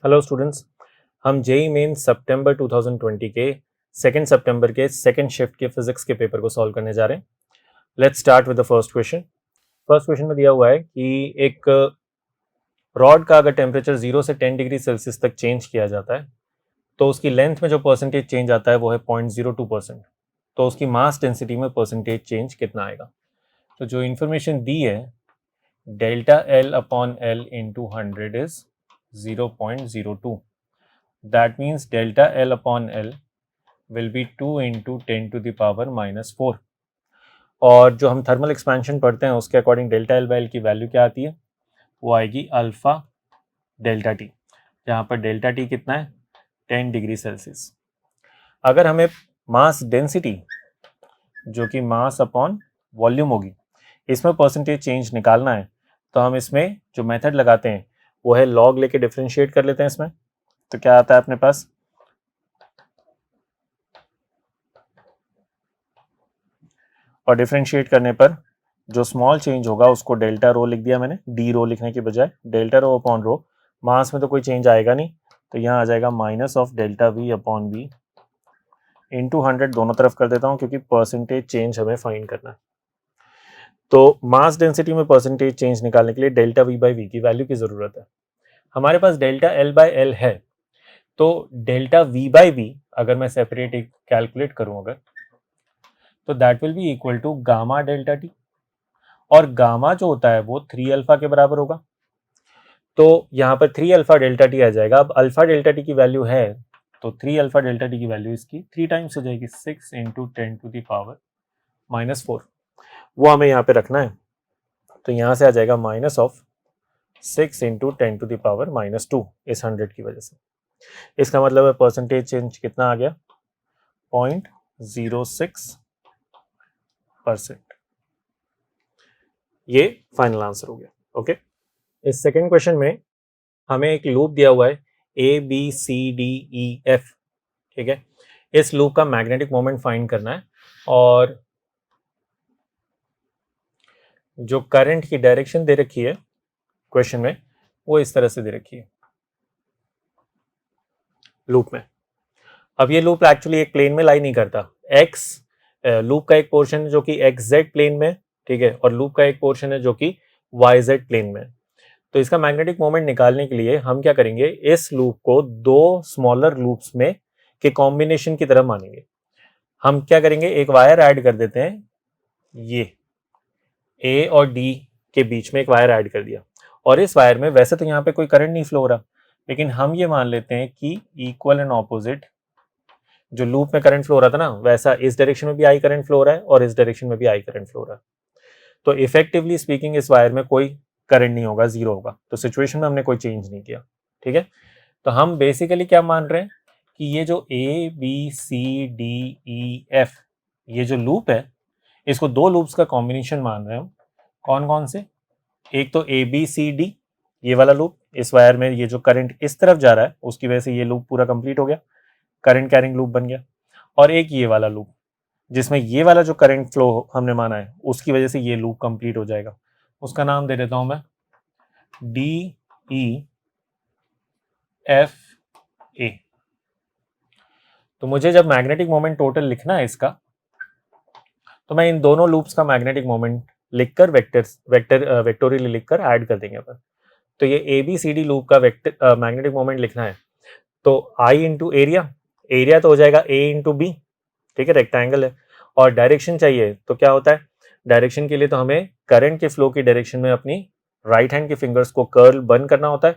Hello students, हम JEE main सितंबर 2020 के 2 सितंबर के सेकंड शिफ्ट के फिजिक्स के पेपर को सॉल्व करने जा रहे हैं। Let's start with the first question. First question में दिया हुआ है कि एक रॉड का अगर टेम्परेचर 0 से 10 डिग्री सेल्सियस तक चेंज किया जाता है तो उसकी लेंथ में जो परसेंटेज चेंज आता है वो है 0.02%। तो उसकी मास डेंसिटी में परसेंटेज चेंज कितना आएगा? तो जो इन्फॉर्मेशन दी है, delta L upon L into 100 is 0.02. That means delta L upon L will be 2 into 10 to the power -4. और जो हम थर्मल एक्सपेंशन पढ़ते हैं उसके according delta L by L की वैल्यू क्या आती है? वो आएगी अल्फा डेल्टा टी, जहाँ पर डेल्टा टी कितना है? 10 डिग्री सेल्सियस। अगर हमें मास डेंसिटी जो कि मास अपॉन वॉल्यूम होगी, इसमें परसेंटेज चेंज निकालना है तो हम इसमें जो मेथड लगाते हैं वो है लॉग लेके डिफ्रेंशिएट कर लेते हैं इसमें। तो क्या आता है अपने पास? और डिफ्रेंशिएट करने पर जो स्मॉल चेंज होगा उसको डेल्टा रो लिख दिया मैंने, डी रो लिखने के बजाय डेल्टा रो अपॉन रो। मास में तो कोई चेंज आएगा नहीं, तो यहाँ आ जाएगा minus of delta V upon V into 100 दोनों तरफ कर देता हूँ क्योंकि परसेंटेज चेंज हमें फाइंड करना है। तो मास डेंसिटी में परसेंटेज चेंज निकालने के लिए डेल्टा वी बाई वी की वैल्यू की जरूरत है। हमारे पास डेल्टा एल बाई एल है, तो डेल्टा वी बाई वी अगर मैं सेपरेट कैलकुलेट करूँ अगर, तो that will be equal to gamma delta T, और गामा जो होता है वो 3 अल्फा के बराबर होगा। तो यहाँ पर 3 अल्फा डेल्टा टी आ जाएगा। अब अल्फा डेल्टा टी की वैल्यू है तो 3 अल्फा डेल्टा टी की वैल्यू इसकी 3 टाइम्स हो जाएगी, 6 इंटू 10 टू द पावर -4। वो हमें यहाँ पे रखना है, तो यहाँ से आ जाएगा minus of 6 into 10 to the power -2 इस 100 की वजह से। इसका मतलब है परसेंटेज चेंज कितना आ गया? 0.06%। ये फाइनल आंसर हो गया। ओके, इस सेकेंड क्वेश्चन में हमें एक लूप दिया हुआ है ABCDEF, ठीक है। इस लूप का मैग्नेटिक मोमेंट फाइंड करना है और जो करंट की डायरेक्शन दे रखी है क्वेश्चन में वो इस तरह से दे रखी है लूप में। अब ये लूप एक्चुअली एक प्लेन में लाई नहीं करता। एक्स लूप का एक पोर्शन है जो कि XZ प्लेन में, ठीक है, और लूप का एक पोर्शन है जो कि YZ प्लेन में। तो इसका मैग्नेटिक मोमेंट निकालने के लिए हम क्या करेंगे, इस लूप को दो स्मॉलर लूप्स में के कॉम्बिनेशन की तरह मानेंगे। हम क्या करेंगे, एक वायर ऐड कर देते हैं, ये ए और डी के बीच में एक वायर ऐड कर दिया, और इस वायर में वैसे तो यहाँ पे कोई करंट नहीं फ्लो हो रहा, लेकिन हम ये मान लेते हैं कि इक्वल एंड ऑपोजिट जो लूप में करंट फ्लो हो रहा था ना, वैसा इस डायरेक्शन में भी आई करंट फ्लो हो रहा है और इस डायरेक्शन में भी आई करंट फ्लो हो रहा है। तो इफेक्टिवली स्पीकिंग इस वायर में कोई करंट नहीं होगा, जीरो होगा। तो सिचुएशन में हमने कोई चेंज नहीं किया, ठीक है। तो हम बेसिकली क्या मान रहे हैं कि ये जो ABCDEF ये जो लूप है, इसको दो लूप्स का कॉम्बिनेशन मान रहे हैं हम। कौन कौन से? एक तो ABCD ये वाला लूप, इस वायर में ये जो करंट इस तरफ जा रहा है उसकी वजह से ये लूप पूरा कंप्लीट हो गया, करंट कैरिंग लूप बन गया। और एक ये वाला लूप जिसमें ये वाला जो करंट फ्लो हमने माना है उसकी वजह से ये लूप कंप्लीट हो जाएगा। उसका नाम दे देता हूं मैं DEFA। तो मुझे जब मैग्नेटिक मोमेंट टोटल लिखना है इसका, तो मैं इन दोनों लूप्स का मैग्नेटिक मोमेंट लिखकर वेक्टोरियली लिखकर ऐड कर देंगे अपन। तो ये ABCD लूप का वेक्टर मैग्नेटिक मोमेंट लिखना है, तो I इंटू एरिया, एरिया तो हो जाएगा A इंटू बी, ठीक है, रेक्टेंगल है। और डायरेक्शन चाहिए तो क्या होता है, डायरेक्शन के लिए तो हमें करंट के फ्लो की डायरेक्शन में अपनी राइट हैंड के फिंगर्स को कर्ल बंद करना होता है,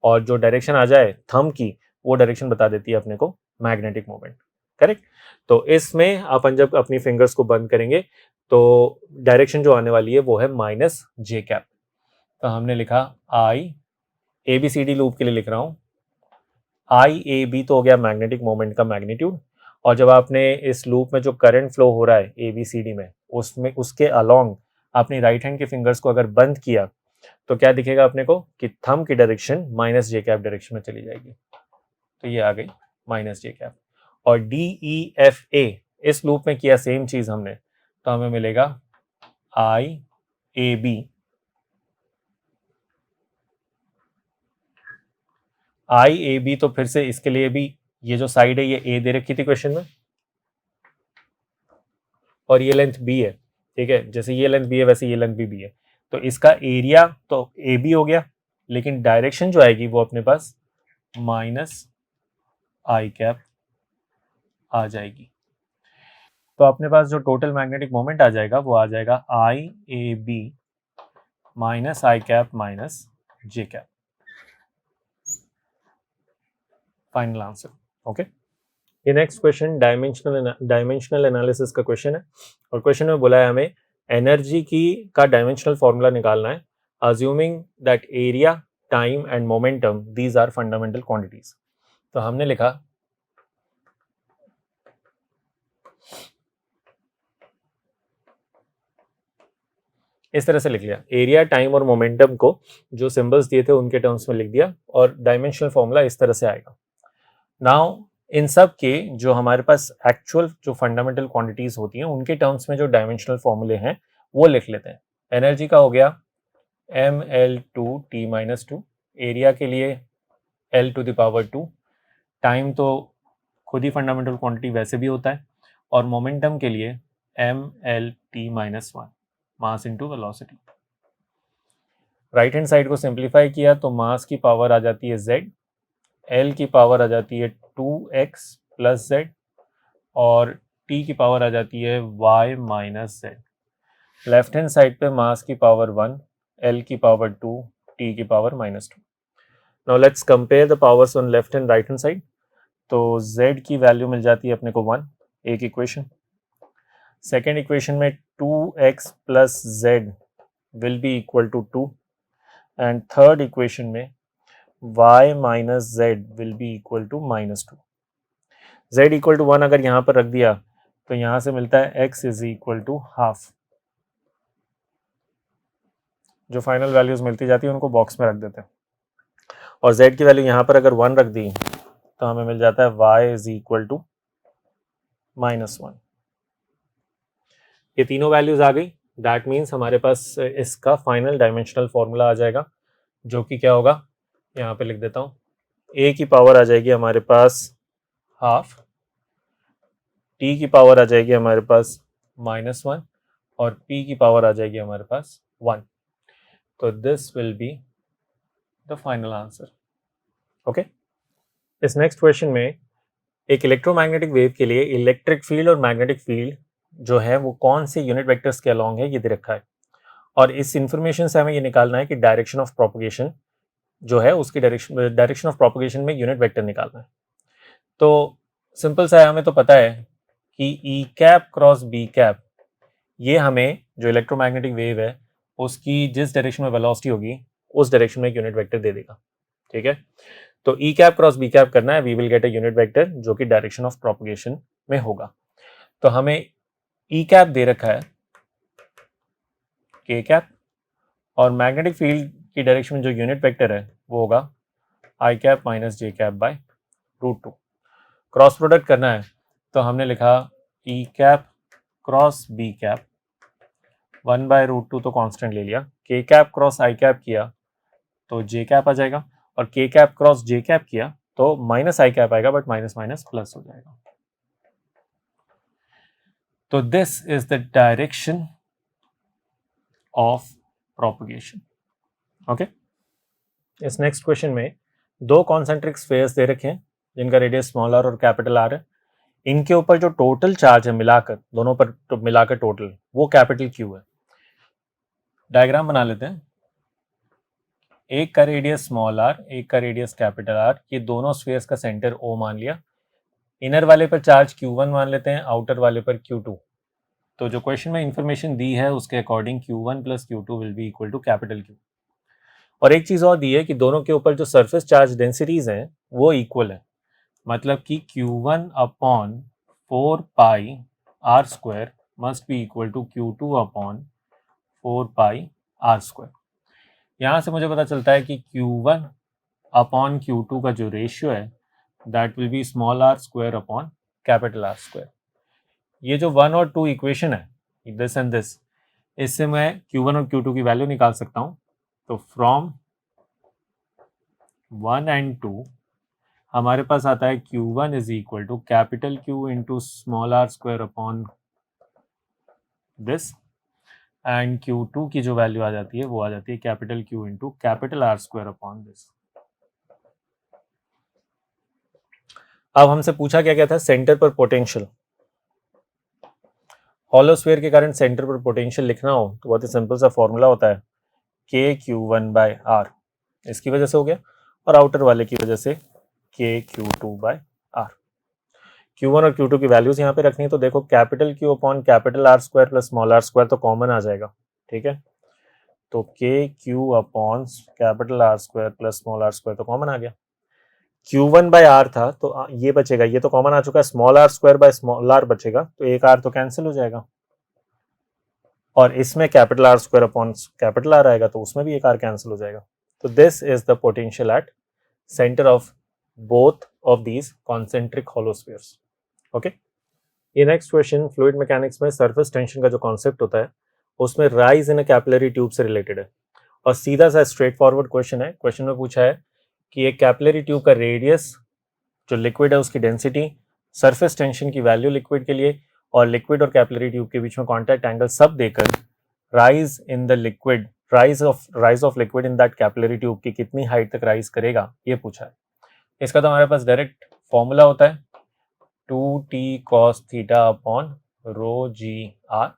और जो डायरेक्शन आ जाए थंब की वो डायरेक्शन बता देती है अपने को मैग्नेटिक मोमेंट, करेक्ट। तो इसमें अपन जब अपनी फिंगर्स को बंद करेंगे तो डायरेक्शन जो आने वाली है वो है -j। तो हमने लिखा I ABCD लूप के लिए लिख रहा हूं, IAB तो हो गया मैग्नेटिक मोमेंट का मैग्नीट्यूड, और जब आपने इस लूप में जो करंट फ्लो हो रहा है ABCD में उसमें उसके अलोंग अपनी राइट हैंड के फिंगर्स को अगर बंद किया तो क्या दिखेगा अपने को कि थंब की डायरेक्शन -j डायरेक्शन में चली जाएगी। तो ये आ गई -j। और DEFA इस लूप में किया सेम चीज हमने, तो हमें मिलेगा IAB आई ए बी, तो फिर से इसके लिए भी ये जो साइड है ये ए दे रखी थी क्वेश्चन में और ये लेंथ बी है, ठीक है, जैसे ये लेंथ बी है वैसे ये लेंथ भी बी है, तो इसका एरिया तो ए बी हो गया, लेकिन डायरेक्शन जो आएगी वो अपने पास माइनस आई कैप आ जाएगी। तो अपने पास जो टोटल मैग्नेटिक मोमेंट आ जाएगा वो आ जाएगा I A B minus I cap minus J cap, final answer. Okay, ये नेक्स्ट क्वेश्चन डायमेंशनल एनालिसिस का क्वेश्चन है और क्वेश्चन में बोला है हमें एनर्जी की का डायमेंशनल फॉर्मूला निकालना है, assuming that area, time and momentum these are fundamental quantities. तो हमने लिखा इस तरह से लिख लिया, एरिया, टाइम और मोमेंटम को जो सिंबल्स दिए थे उनके टर्म्स में लिख दिया और डायमेंशनल फॉर्मूला इस तरह से आएगा। नाउ इन सब के जो हमारे पास एक्चुअल जो फंडामेंटल क्वांटिटीज होती हैं उनके टर्म्स में जो डायमेंशनल फॉर्मूले हैं वो लिख लेते हैं। एनर्जी का हो गया ml2t-2, एरिया के लिए l⁻², टाइम तो खुद ही फंडामेंटल क्वांटिटी वैसे भी होता है, और मोमेंटम के लिए mlt-1, mass into velocity. Right hand side को सिंप्लीफाई किया तो मास की पावर आ जाती है z, l की पावर आ जाती है 2x प्लस z और t की पावर आ जाती है y minus z। Left hand side पे मास की पावर 1, l की पावर 2, t की power -2। Now let's compare the powers on left and right hand side. तो z की वैल्यू मिल जाती है अपने को 1, एक इक्वेशन। सेकेंड इक्वेशन में 2x plus z will be equal to 2 and third equation में y minus z will be equal to -2। z equal to 1 अगर यहाँ पर रख दिया तो यहाँ से मिलता है x is equal to half. जो फाइनल वैल्यूज मिलती जाती है उनको बॉक्स में रख देते हैं और z की वैल्यू यहाँ पर अगर 1 रख दी तो हमें मिल जाता है y इज इक्वल टू -1। ये तीनों वैल्यूज आ गई, दैट मीन्स हमारे पास इसका फाइनल डायमेंशनल फॉर्मूला आ जाएगा जो कि क्या होगा, यहाँ पे लिख देता हूँ, a की पावर आ जाएगी हमारे पास हाफ, t की पावर आ जाएगी हमारे पास -1 और p की पावर आ जाएगी हमारे पास 1। तो this will be the final answer. Okay, इस नेक्स्ट क्वेश्चन में एक इलेक्ट्रोमैग्नेटिक वेव के लिए इलेक्ट्रिक फील्ड और मैग्नेटिक फील्ड जो है वो कौन से यूनिट वेक्टर्स के अलोंग है ये दे रखा है और इस इंफॉर्मेशन से हमें ये निकालना है कि डायरेक्शन ऑफ प्रोपगेशन जो है उसकी डायरेक्शन ऑफ प्रोपगेशन में यूनिट वेक्टर निकालना है। तो सिंपल सा है, हमें तो पता है कि ई कैप क्रॉस बी कैप ये हमें जो इलेक्ट्रोमैग्नेटिक वेव है उसकी जिस डायरेक्शन में वेलोसिटी होगी उस डायरेक्शन में एक यूनिट वेक्टर दे देगा, ठीक है। तो E cap cross B cap करना है, we will get a unit vector जो कि डायरेक्शन ऑफ प्रोपगेशन में होगा। तो हमें ई कैप दे रखा है के कैप और मैग्नेटिक फील्ड की डायरेक्शन में जो यूनिट वेक्टर है वो होगा I cap minus J cap by √2। Cross product करना है तो हमने लिखा E cap cross B cap 1/√2 तो कांस्टेंट ले लिया, के कैप क्रॉस आई कैप किया तो जे कैप आ जाएगा और के कैप क्रॉस जे कैप किया तो माइनस आई कैप आएगा, बट माइनस माइनस प्लस हो जाएगा। तो this is the direction of propagation. Okay, इस नेक्स्ट क्वेश्चन में दो कॉन्सेंट्रिक स्फीयर्स दे रखे हैं जिनका रेडियस स्मॉल आर और कैपिटल आर है। इनके ऊपर जो टोटल चार्ज है मिलाकर, दोनों पर तो मिलाकर टोटल वो कैपिटल क्यू है। डायग्राम बना लेते हैं, एक का रेडियस स्मॉल आर, एक का रेडियस कैपिटल आर, ये दोनों स्फीयर्स का सेंटर ओ मान लिया। इनर वाले पर चार्ज Q1 मान लेते हैं, आउटर वाले पर Q2। तो जो क्वेश्चन में इंफॉर्मेशन दी है उसके according Q1 plus Q2 will be equal to capital Q। और एक चीज और दी है कि दोनों के ऊपर जो सरफेस चार्ज डेंसिटीज हैं वो इक्वल है, मतलब कि Q1 upon 4 pi R square must be equal to Q2 upon 4 pi R square. यहाँ से मुझे पता चलता है कि Q1 अपॉन Q2 का जो रेशियो है that will be small R square upon capital R square. ये जो 1 और 2 इक्वेशन है, दिस एंड दिस, इससे मैं Q1 और Q2 की वैल्यू निकाल सकता हूँ। तो फ्रॉम 1 and 2 हमारे पास आता है Q1 is equal to capital Q into small R square upon this, and Q2 की जो वैल्यू आ जाती है वो आ जाती है capital Q into capital R square upon this. अब हमसे पूछा क्या क्या था, सेंटर पर पोटेंशियल। हॉलोस्फीयर के कारण सेंटर पर पोटेंशियल लिखना हो तो बहुत ही सिंपल सा फॉर्मूला होता है KQ1/R, इसकी वजह से हो गया, और आउटर वाले की वजह से KQ2/R। Q1 और Q2 की वैल्यूज यहाँ पे रखनी है, तो देखो capital Q upon capital R square plus small R square तो कॉमन आ जाएगा, ठीक है। तो KQ upon capital R square plus small R square तो कॉमन आ गया। Q1/R था तो ये बचेगा, ये तो कॉमन आ चुका है, small R square by small R बचेगा, तो एक आर तो कैंसिल हो जाएगा, और इसमें capital R square upon capital are आएगा तो उसमें भी एक आर कैंसिल हो जाएगा। तो this is the potential at centre of both of these concentric hollow spheres. Okay, ये नेक्स्ट क्वेश्चन फ्लूइड मैकेनिक्स में सरफेस टेंशन का जो कॉन्सेप्ट होता है उसमें rise in a capillary tube से रिलेटेड है, और सीधा सा स्ट्रेट फॉरवर्ड क्वेश्चन है। क्वेश्चन में पूछा है कि एक कैपिलरी ट्यूब का रेडियस, जो लिक्विड है उसकी डेंसिटी, सरफेस टेंशन की वैल्यू लिक्विड के लिए, और लिक्विड और कैपिलरी ट्यूब के बीच में कॉन्टैक्ट एंगल सब देकर rise in the liquid, rise of liquid in that capillary tube की कितनी हाइट तक राइज करेगा, ये पूछा है। इसका तो हमारे पास डायरेक्ट फॉर्मूला होता है 2t cos theta upon rho g R.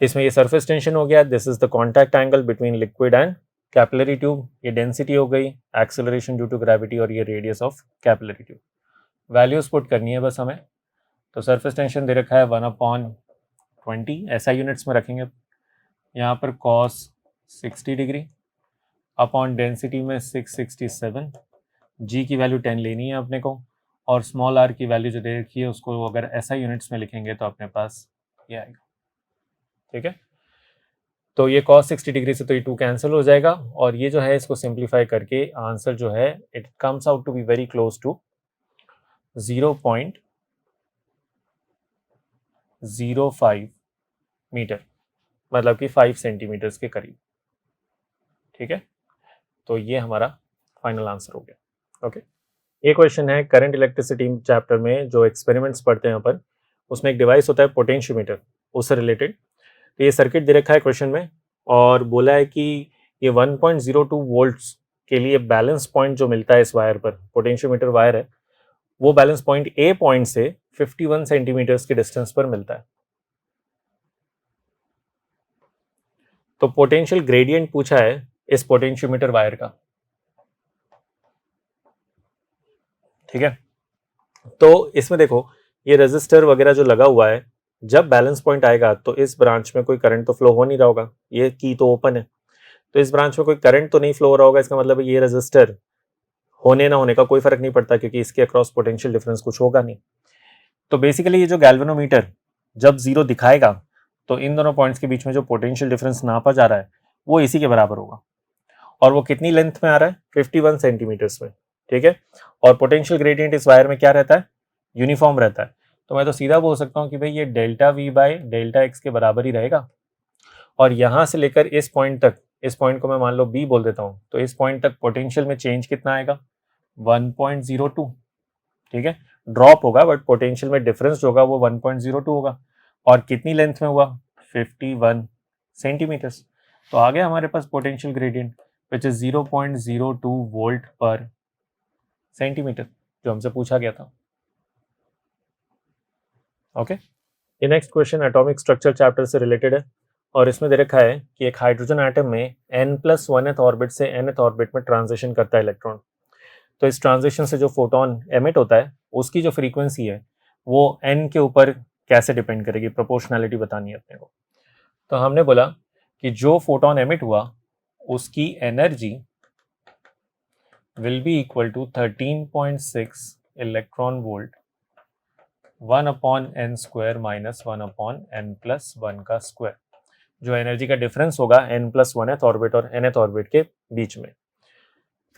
इसमें ये सरफेस टेंशन हो गया, this is the contact angle between liquid and capillary tube, ये डेंसिटी हो गई, एक्सेलरेशन ड्यू टू ग्रेविटी, और ये radius of capillary tube. Values put करनी है बस हमें। तो सरफेस टेंशन दे रखा है 1/20, ऐसा यूनिट्स में रखेंगे। यहाँ पर cos 60 डिग्री अपॉन डेंसिटी में 667, जी की वैल्यू 10 लेनी है अपने को, और स्मॉल आर की वैल्यू जो दे रखी है उसको अगर ऐसा यूनिट्स में लिखेंगे तो अपने पास ये आएगा, ठीक है। तो ये cos 60 डिग्री से तो ये 2 कैंसिल हो जाएगा, और ये जो है इसको सिंप्लीफाई करके आंसर जो है it comes out to be very close to 0.05 metre, मतलब कि 5 सेंटीमीटर्स के करीब, ठीक है। तो ये हमारा फाइनल आंसर हो गया। ओके, ये क्वेश्चन है करंट इलेक्ट्रिसिटी चैप्टर में जो एक्सपेरिमेंट्स पढ़ते हैं अपन, उसमें एक डिवाइस होता है पोटेंशियोमीटर, उससे रिलेटेड। तो ये सर्किट दे रखा है क्वेश्चन में, और बोला है कि ये 1.02 वोल्ट्स के लिए बैलेंस पॉइंट जो मिलता है इस वायर पर, पोटेंशियोमीटर वायर है, वो बैलेंस पॉइंट ए पॉइंट से 51 सेंटीमीटर्स के डिस्टेंस पर मिलता है। तो पोटेंशियल ग्रेडियंट पूछा है इस पोटेंशियोमीटर वायर का, ठीक है। तो इसमें देखो ये रेजिस्टर वगैरह जो लगा हुआ है, जब बैलेंस पॉइंट आएगा तो इस ब्रांच में कोई करंट तो फ्लो हो नहीं रहा होगा, ये की तो ओपन है, तो इस ब्रांच में कोई करंट तो नहीं फ्लो हो रहा होगा। इसका मतलब ये रेजिस्टर होने ना होने का कोई फर्क नहीं पड़ता, क्योंकि इसके अक्रॉस पोटेंशियल डिफरेंस कुछ होगा नहीं। तो बेसिकली ये जो गैल्वेनोमीटर जब जीरो दिखाएगा तो इन दोनों पॉइंट्स के बीच में जो पोटेंशियल डिफरेंस नापा जा रहा है वो इसी के बराबर होगा, और वो कितनी लेंथ में आ रहा है, 51 सेंटीमीटर्स में, ठीक है। और पोटेंशियल ग्रेडियंट इस वायर में क्या रहता है, यूनिफॉर्म रहता है। तो मैं तो सीधा बोल सकता हूँ कि भाई ये delta we by delta x के बराबर ही रहेगा, और यहाँ से लेकर इस पॉइंट तक, इस पॉइंट को मैं मान लो बी बोल देता हूँ, तो इस पॉइंट तक पोटेंशियल में चेंज कितना आएगा, 1.02, ठीक है। ड्रॉप होगा बट पोटेंशियल में डिफरेंस जो होगा वो 1.02 होगा, और कितनी लेंथ में हुआ, 51 सेंटीमीटर्स। तो आ गया हमारे पास potential gradient which is 0.02 volt per centimetre, जो हमसे पूछा गया था। ओके, ये next question atomic structure chapter से रिलेटेड है, और इसमें दे रखा है कि एक हाइड्रोजन एटम में n+1th ऑर्बिट से nth ऑर्बिट में ट्रांजिशन करता है इलेक्ट्रॉन। तो इस ट्रांजिशन से जो फोटोन एमिट होता है उसकी जो फ्रीक्वेंसी है वो n के ऊपर कैसे डिपेंड करेगी, प्रोपोर्शनैलिटी बतानी है अपने को। तो हमने बोला कि जो फोटोन एमिट हुआ उसकी energy will be equal to 13.6 electron volt 1/n² minus 1/n+1 का स्क्वायर, जो एनर्जी का डिफरेंस होगा n+1th ऑर्बिट और nth ऑर्बिट के बीच में।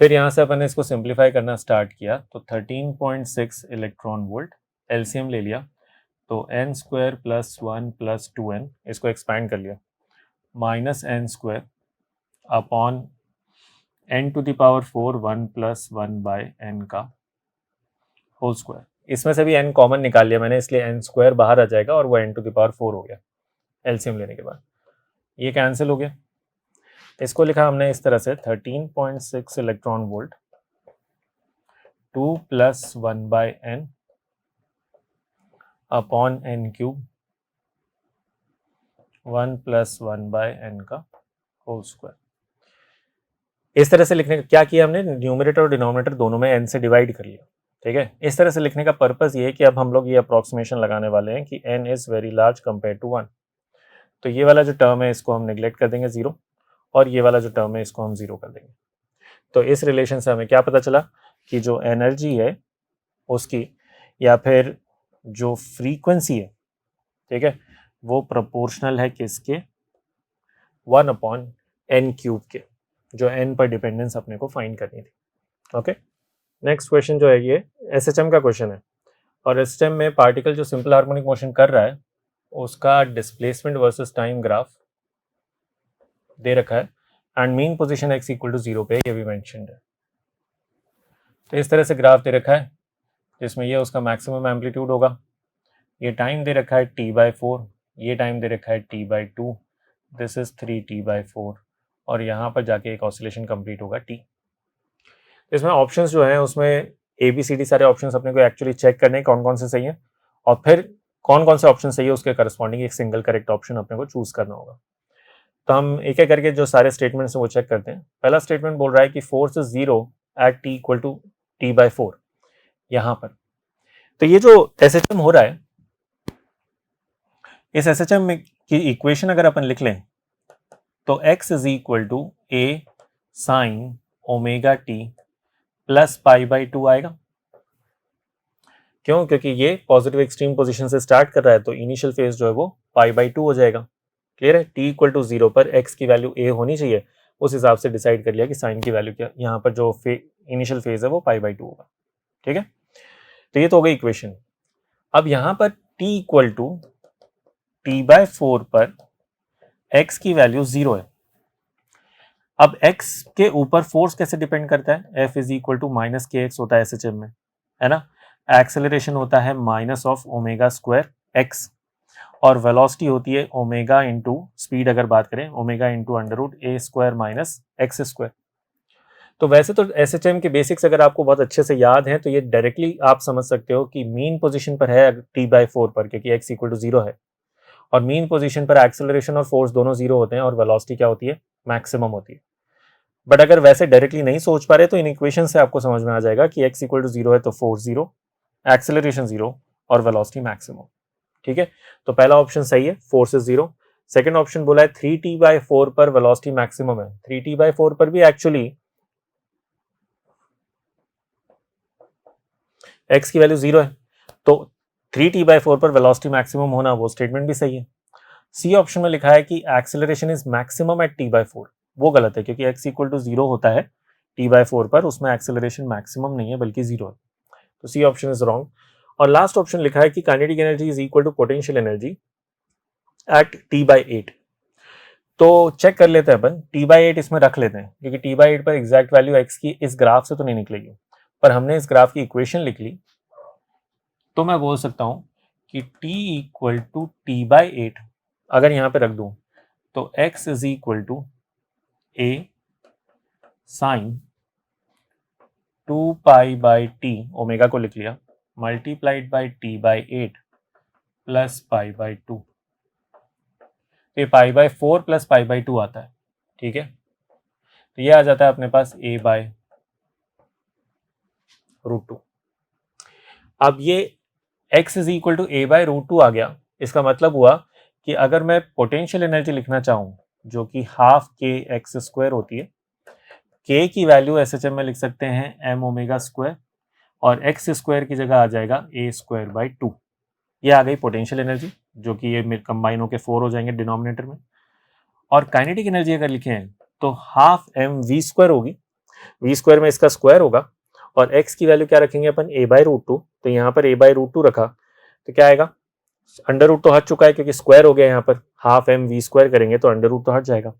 फिर यहाँ से अपन ने इसको सिंप्लीफाई करना स्टार्ट किया, तो 13.6 इलेक्ट्रॉन वोल्ट एलसीएम ले लिया, तो n² + 1 + 2n, इसको एक्सपैंड कर लिया, -n² upon n to the power 4 1 + 1 by n का होल स्क्वायर। इसमें से भी n कॉमन निकाल लिया मैंने, इसलिए n स्क्वायर बाहर आ जाएगा और वो n टू द पावर 4 हो गया एलसीएम लेने के बाद। ये कैंसिल हो गया। इसको लिखा हमने इस तरह से 13.6 electron volt 2 + 1 by n upon n cube 1 + 1 by n का होल स्क्वायर। इस तरह से लिखने का क्या किया हमने, न्यूमरेटर और डिनोमिनेटर दोनों में n से डिवाइड कर लिया। ठीक है, इस तरह से लिखने का पर्पस ये है कि अब हम लोग ये अप्रोक्सीमेशन लगाने वाले हैं कि n is very large compare to 1। तो ये वाला जो टर्म है इसको हम नेग्लेक्ट कर देंगे 0, और ये वाला जो टर्म है इसको हम 0 कर देंगे। तो इस रिलेशन से हमें क्या पता चला कि जो एनर्जी है उसकी या फिर जो फ्रीक्वेंसी है, ठीक है, वो प्रोपोर्शनल है किसके, 1/n³ के, जो n पर डिपेंडेंस अपने को फाइंड करनी थी। ओके, नेक्स्ट क्वेश्चन जो है ये एसएचएम का क्वेश्चन है, और एसएचएम में पार्टिकल जो सिंपल हार्मोनिक मोशन कर रहा है उसका डिस्प्लेसमेंट वर्सेस टाइम ग्राफ दे रखा है, एंड मीन पोजीशन x = 0 पे ये भी मेंशन्ड है। तो इस तरह से ग्राफ दे रखा है जिसमें ये उसका मैक्सिमम एम्पलीट्यूड होगा, ये टाइम दे रखा है t/4, ये टाइम दे रखा है t/2, दिस इज 3t/4, और यहाँ पर जाके एक ऑसिलेशन कंप्लीट होगा t। इसमें ऑप्शंस जो हैं उसमें ABCD सारे ऑप्शंस अपने को एक्चुअली चेक करने कौन कौन से सही हैं, और फिर कौन कौन से ऑप्शन सही है उसके करस्पॉन्डिंग एक सिंगल करेक्ट ऑप्शन अपने को चूज करना होगा। तो हम एक एक करके जो सारे स्टेटमेंट्स हैं वो चेक करते हैं। पहला स्टेटमेंट बोल रहा है कि force is 0 eight t = t/4 यहाँ पर। तो ये जो एसएचएम हो रहा है, इस एसएचएम की इक्वेशन अगर अपन लिख लें तो x = a sin ω/t + π/2 आएगा। क्यों? क्योंकि ये पॉजिटिव एक्सट्रीम पोजीशन से स्टार्ट कर रहा है, तो इनिशियल फेज जो है वो π/2 हो जाएगा। क्लियर है? t = 0 पर x की वैल्यू a होनी चाहिए, उस हिसाब से डिसाइड कर लिया कि साइन की वैल्यू क्या, यहाँ पर जो इनिशियल फेज है वो π/2 होगा। ठीक है, तो ये तो हो गई इक्वेशन। अब यहाँ पर t = t/4 पर x की वैल्यू 0 है। अब x के ऊपर फोर्स कैसे डिपेंड करता है, F = -kx होता है एसएचएम में, है ना। एक्सेलरेशन होता है -ω² x, और वेलोसिटी होती है ओमेगा इंटू स्पीड, अगर बात करें ओमेगा इंटू √a² - x²। तो वैसे तो एसएचएम के बेसिक्स अगर आपको बहुत अच्छे से याद हैं तो ये डायरेक्टली आप समझ सकते हो कि मीन पोजीशन पर है t/4 पर, क्योंकि x = 0 है, और मीन पोजीशन पर एक्सेलरेशन और फोर्स दोनों 0 होते हैं और वेलोसिटी क्या होती है, मैक्सिमम होती है। बट अगर वैसे डायरेक्टली नहीं सोच पा रहे तो इन इक्वेशन से आपको समझ में आ जाएगा कि x = 0 है तो फोर्स 0, एक्सेलरेशन 0 और वेलोसिटी मैक्सिमम। ठीक है, तो पहला ऑप्शन सही है, फोर्स इज 0। सेकंड ऑप्शन बोला है 3t/4 पर वेलोसिटी मैक्सिमम है। 3t/4 पर भी एक्चुअली x की वैल्यू 0 है, तो 3t/4 पर वेलोसिटी मैक्सिमम होना वो स्टेटमेंट भी सही है। सी ऑप्शन में लिखा है कि acceleration is maximum eight t/4, वो गलत है, क्योंकि x = 0 होता है t/4 पर, उसमें एक्सेलरेशन मैक्सिमम नहीं है बल्कि 0 है, तो सी ऑप्शन इज रॉन्ग। और लास्ट ऑप्शन लिखा है कि kinetic energy is equal to potential energy at t/8। तो चेक कर लेते हैं अपन, t/8 इसमें रख लेते हैं, क्योंकि t/8 पर एग्जैक्ट वैल्यू x की इस ग्राफ से तो नहीं निकलेगी, पर हमने इस ग्राफ की इक्वेशन लिख ली, तो मैं बोल सकता हूं कि t = t/8 अगर यहां पे रख दूं तो x = a sin 2π/t, omega को लिख लिया, मल्टीप्लाइड बाई t/8 प्लस π/2। ये π/4 प्लस π/2 आता है। ठीक है, तो ये आ जाता है अपने पास a/√2। अब ये x = a/√2 आ गया, इसका मतलब हुआ कि अगर मैं पोटेंशियल एनर्जी लिखना चाहूं जो कि ½ kx² होती है, k की वैल्यू एसएचएम में लिख सकते हैं m⍵², और x² की जगह आ जाएगा a²/2। ये आ गई पोटेंशियल एनर्जी, जो कि ये कंबाइन होकर 4 हो जाएंगे डिनोमिनेटर में। और काइनेटिक एनर्जी अगर लिखें तो ½ mv² होगी, v² में इसका स्क्वायर होगा, और x की वैल्यू क्या रखेंगे अपन, a/√2, तो यहाँ पर a/√2 रखा तो क्या आएगा, अंडर रूट तो हट चुका है क्योंकि स्क्वायर हो गया, यहाँ पर ½ mv² करेंगे तो अंडर रूट तो हट जाएगा,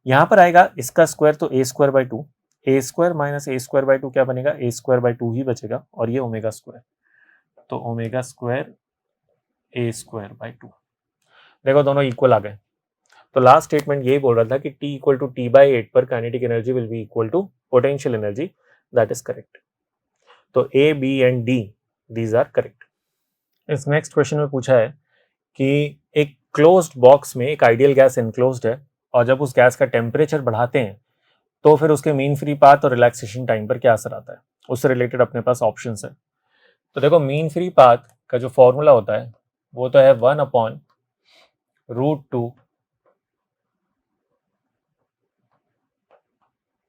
यहाँ पर आएगा इसका स्क्वायर तो a²/2, A square minus A square by two क्या बनेगा, ए स्क्वायर बाई टू ही बचेगा, और ये ओमेगा स्क्वायर, तो omega square A square by two. देखो दोनों इक्वल आ गए। तो लास्ट स्टेटमेंट यही बोल रहा था कि T equal to T by eight पर kinetic energy will be equal to potential energy, that is correct. तो A, B and D these are correct. इस नेक्स्ट क्वेश्चन में पूछा है कि एक क्लोज्ड बॉक्स में एक आइडियल गैस एनक्लोज्ड है, और जब उस गैस का टेम्परेचर बढ़ाते हैं तो फिर उसके मीन फ्री पाथ और रिलैक्सेशन टाइम पर क्या असर आता है। उससे रिलेटेड अपने पास ऑप्शंस है। तो देखो मीन फ्री पाथ का जो फॉर्मूला होता है वो तो है 1/√2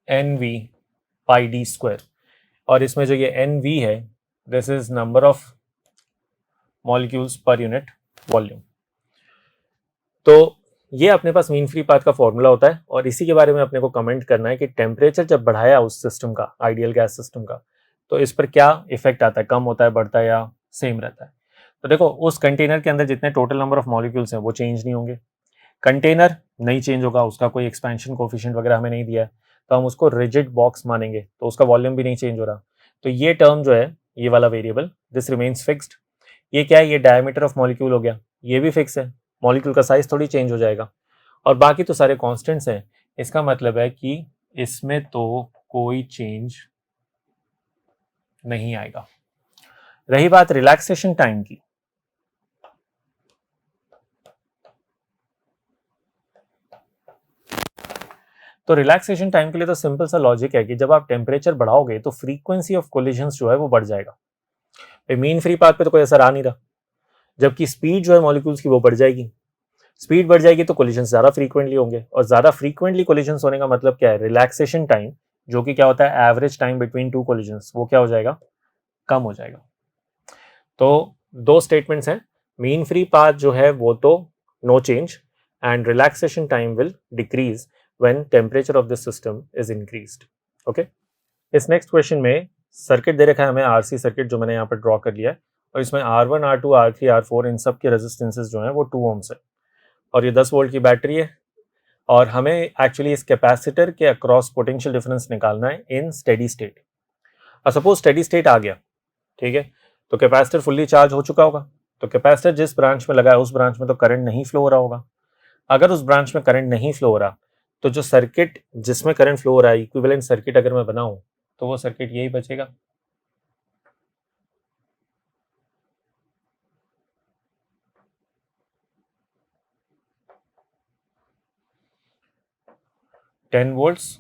NV पाई डी स्क्वायर, और इसमें जो ये NV है this is number of molecules per unit volume. तो ये अपने पास मीन फ्री पाथ का फॉर्मूला होता है, और इसी के बारे में अपने को कमेंट करना है कि टेम्परेचर जब बढ़ाया उस सिस्टम का, आइडियल गैस सिस्टम का, तो इस पर क्या इफेक्ट आता है, कम होता है, बढ़ता है या सेम रहता है। तो देखो उस कंटेनर के अंदर जितने टोटल नंबर ऑफ मॉलिक्यूल्स हैं वो चेंज नहीं होंगे, कंटेनर नहीं चेंज होगा, उसका कोई एक्सपेंशन कोफिशिएंट वगैरह हमें नहीं दिया है, तो हम उसको रिजिड बॉक्स मानेंगे, तो उसका वॉल्यूम भी नहीं चेंज हो रहा। तो ये टर्म जो है, ये वाला वेरिएबल दिस रिमेन्स फिक्स्ड। ये क्या है, ये डायमीटर ऑफ मॉलिक्यूल हो गया, ये भी फिक्स है, मॉलिक्यूल का साइज थोड़ी चेंज हो जाएगा, और बाकी तो सारे कांस्टेंट्स हैं। इसका मतलब है कि इसमें तो कोई चेंज नहीं आएगा। रही बात रिलैक्सेशन टाइम की, तो रिलैक्सेशन टाइम के लिए तो सिंपल सा लॉजिक है कि जब आप टेम्परेचर बढ़ाओगे तो फ्रीक्वेंसी ऑफ कोलिजन्स जो है वो बढ़ जाएगा। मीन फ्री पाथ पे तो कोई असर आ नहीं रहा, जबकि स्पीड जो है मॉलिक्यूल्स की वो बढ़ जाएगी। स्पीड बढ़ जाएगी तो कोलिजन्स ज्यादा फ्रीक्वेंटली होंगे, और ज्यादा फ्रीक्वेंटली कोलिजन्स होने का मतलब क्या है, रिलैक्सेशन टाइम, जो कि क्या होता है average time between two collisions, वो क्या हो जाएगा, कम हो जाएगा। तो दो स्टेटमेंट्स हैं, मीन फ्री पाथ जो है वो तो no change, and relaxation time will decrease when temperature of the system is increased. Okay, इस नेक्स्ट क्वेश्चन में सर्किट दे रखा है हमें, आरसी सर्किट जो मैंने यहाँ पर ड्रॉ कर लिया है, और इसमें R1, R2, R3, R4 इन सब के रेजिस्टेंसेज जो हैं वो 2 ओम्स है, और ये 10 वोल्ट की बैटरी है, और हमें एक्चुअली इस कैपेसिटर के अक्रॉस पोटेंशियल डिफरेंस निकालना है इन स्टेडी स्टेट। और सपोज स्टेडी स्टेट आ गया, ठीक है, तो कैपेसिटर फुल्ली चार्ज हो चुका होगा, तो कैपेसिटर जिस ब्रांच में लगा है उस ब्रांच में तो करंट नहीं फ्लो हो रहा होगा। अगर उस ब्रांच में करंट नहीं फ्लो हो रहा, तो जो सर्किट जिसमें करंट फ्लो हो रहा है, इक्विवेलेंट सर्किट अगर मैं बनाऊं, तो वो सर्किट यही बचेगा। टेन वोल्ट्स,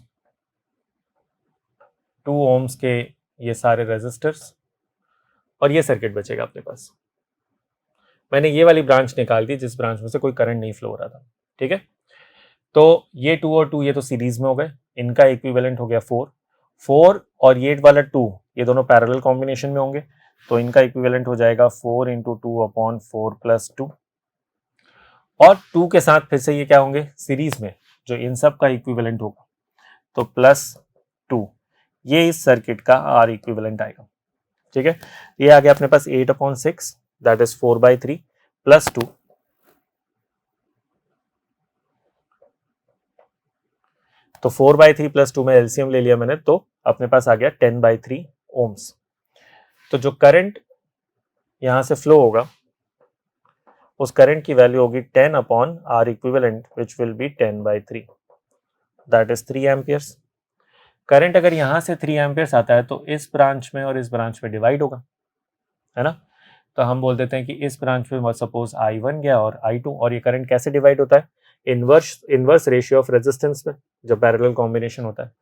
2 ओम्स के ये सारे रेजिस्टर्स, और ये सर्किट बचेगा अपने पास। मैंने ये वाली ब्रांच निकाल दी जिस ब्रांच में से कोई करंट नहीं फ्लो हो रहा था, ठीक है। तो ये 2 और 2 ये तो सीरीज में हो गए, इनका इक्विवेलेंट हो गया 4, 4 और ये वाला 2 ये दोनों पैरेलल कॉम्बिनेशन में होंगे, तो इनका इक्विवेलेंट हो जाएगा 4 इंटू 2/4 प्लस 2, और 2 के साथ फिर से ये क्या होंगे, सीरीज में, जो इन सब का इक्विवेलेंट होगा, तो प्लस 2, ये इस सर्किट का आर इक्विवेलेंट आएगा, ठीक है। ये आ गया अपने पास 8/6, दैट इज 4/3 प्लस 2, तो 4/3 प्लस 2 में एलसीएम ले लिया मैंने, तो अपने पास आ गया 10/3 ओम्स। तो जो करंट यहां से फ्लो होगा उस करंट की वैल्यू होगी 10/R equivalent which will be 10/3, that is 3 amperes. Current अगर यहां से 3 एम्पियर्स आता है तो इस ब्रांच में और इस ब्रांच में डिवाइड होगा, है ना। तो हम बोल देते हैं कि इस ब्रांच में सपोज I1 गया और I2, और ये करंट कैसे डिवाइड होता है, इनवर्स रेशियो ऑफ रेजिस्टेंस में, जब पैरेलल कॉम्बिनेशन होता है।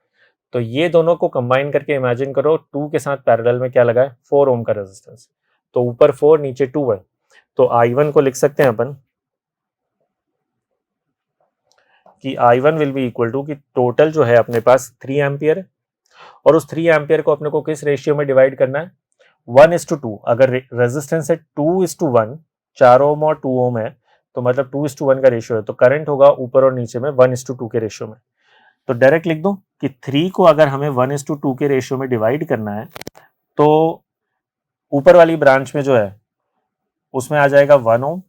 तो ये दोनों को कंबाइन करके इमेजिन करो, 2 के साथ पैरेलल में क्या लगा है, 4 ओम का रेजिस्टेंस, तो ऊपर 4 नीचे 2 है, तो I1 को लिख सकते हैं अपन कि I1 will be equal to कि टोटल जो है अपने पास 3 एम्पियर है, और उस 3 एम्पियर को अपने को किस रेशियो में डिवाइड करना है, 1:2। अगर रेजिस्टेंस है 2:1, 4 ओम और 2 ओम है, तो मतलब 2:1 का रेशियो है, तो करंट होगा ऊपर और नीचे में 1:2 के रेशियो में। तो डायरेक्ट लिख दूं कि 3 को अगर हमें 1:2 के रेशियो में डिवाइड करना है, तो ऊपर वाली ब्रांच में जो है उसमें आ जाएगा 1 ओम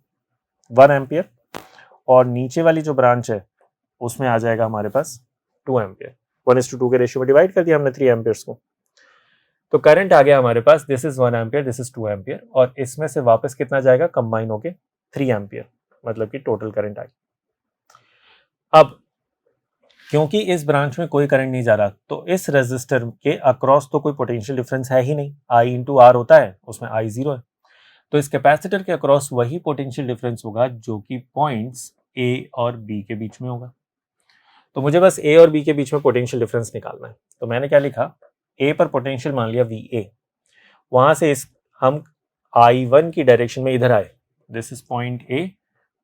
1 एम्पियर, और नीचे वाली जो ब्रांच है उसमें आ जाएगा हमारे पास 2 एम्पियर। 1:2 के रेशियो में डिवाइड कर दिया हमने 3 एम्पियर्स को। तो करंट आ गया हमारे पास, this is 1 ampere, this is 2 ampere, और इसमें से वापस कितना जाएगा, कंबाइन होके 3 एम्पियर, मतलब कि टोटल करंट आ गया। अब क्योंकि इस ब्रांच में कोई करंट नहीं जा रहा, तो इस रेजिस्टर के अक्रॉस तो कोई पोटेंशियल डिफरेंस है ही नहीं, I इंटू आर होता है, उसमें I 0 है। तो इस कैपेसिटर के अक्रॉस वही पोटेंशियल डिफरेंस होगा जो कि पॉइंट्स A और B के बीच में होगा। तो मुझे बस A और B के बीच में पोटेंशियल डिफरेंस निकालना है। तो मैंने क्या लिखा, A पर पोटेंशियल मान लिया VA, वहां से इस हम I1 की डायरेक्शन में इधर आए, this is point A,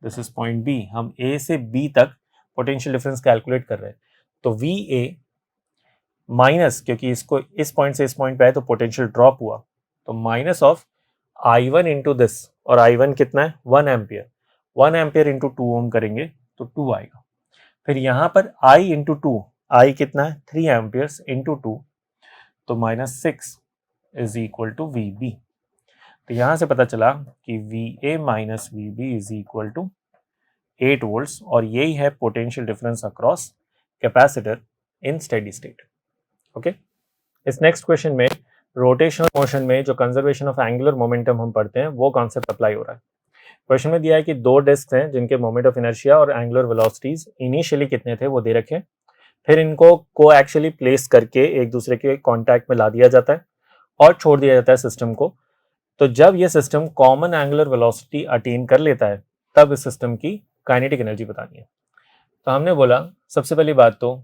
this is point B, हम A से B तक पोटेंशियल डिफरेंस कैलकुलेट कर रहे हैं। तो VA माइनस, क्योंकि इसको इस पॉइंट से इस पॉइंट पे है तो पोटेंशियल ड्रॉप हुआ, तो minus of I1 into this, और I1 कितना है 1 एम्पियर, 1 एम्पियर इंटू 2 ओम करेंगे तो 2 आएगा। फिर यहाँ पर I इंटू 2, I कितना है 3 एम्पियर्स इंटू 2, तो -6 इज इक्वल टू VB। तो यहाँ से पता चला कि VA minus VB is equal to 8 volts, और यही है potential difference across capacitor in steady state. Okay, इस नेक्स्ट क्वेश्चन में रोटेशनल मोशन में जो कंजर्वेशन ऑफ एंगुलर मोमेंटम हम पढ़ते हैं वो कॉन्सेप्ट अप्लाई हो रहा है। क्वेश्चन में दिया है कि दो डिस्क हैं जिनके मोमेंट ऑफ इनर्शिया और एंगुलर वेलोसिटीज इनिशियली कितने थे वो दे रखे हैं, फिर इनको को एक्चुअली प्लेस करके एक दूसरे के कांटेक्ट में ला दिया जाता है और छोड़ दिया जाता है सिस्टम को। तो जब ये system common angular velocity attain कर लेता है तब इस सिस्टम की काइनेटिक एनर्जी बतानी है। तो हमने बोला सबसे पहली बात तो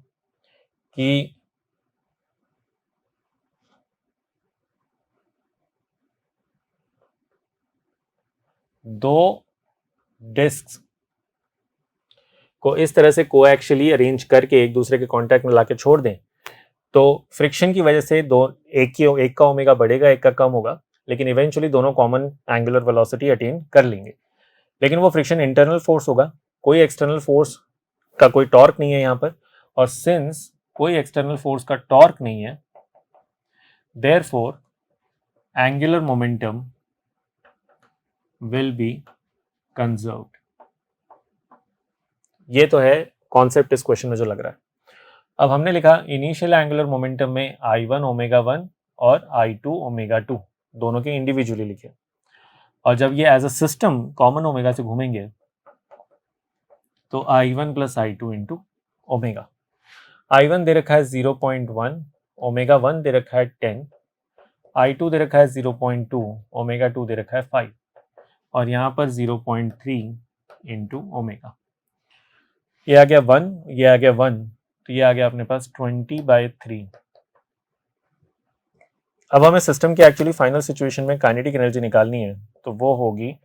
कि दो डिस्क को इस तरह से कोएक्सियली अरेंज करके एक दूसरे के कांटेक्ट में लाके छोड़ दें तो फ्रिक्शन की वजह से दो एक का ओमेगा बढ़ेगा, एक का कम होगा, लेकिन इवेंचुअली दोनों कॉमन एंगुलर वेलोसिटी अटेन कर लेंगे। लेकिन वो फ्रिक्शन इंटरनल फोर्स होगा, कोई एक्सटर्नल फोर्स का कोई टॉर्क नहीं है यहाँ पर, और सिंस कोई एक्सटर्नल फोर्स का टॉर्क नहीं है, therefore angular momentum will be conserved. ये तो है कॉन्सेप्ट इस क्वेश्चन में जो लग रहा है। अब हमने लिखा इनिशियल एंगुलर मोमेंटम में I1 ओमेगा 1 और I2 ओमेगा 2 दोनों के इंडिविजुअली लिखे, और जब ये as a system common omega से घूमेंगे तो I1 plus I2 into omega. I1 दे रखा है 0.1, ओमेगा 1 दे रखा है 10, I2 दे रखा है 0.2, ओमेगा 2 दे रखा है 5, और यहाँ पर 0.3 इंटू ओमेगा। ये आ गया 1, ये आ गया 1, तो ये आ गया अपने पास 20/3। अब हमें सिस्टम की एक्चुअली फाइनल सिचुएशन में काइनेटिक एनर्जी निकालनी है, तो वो होगी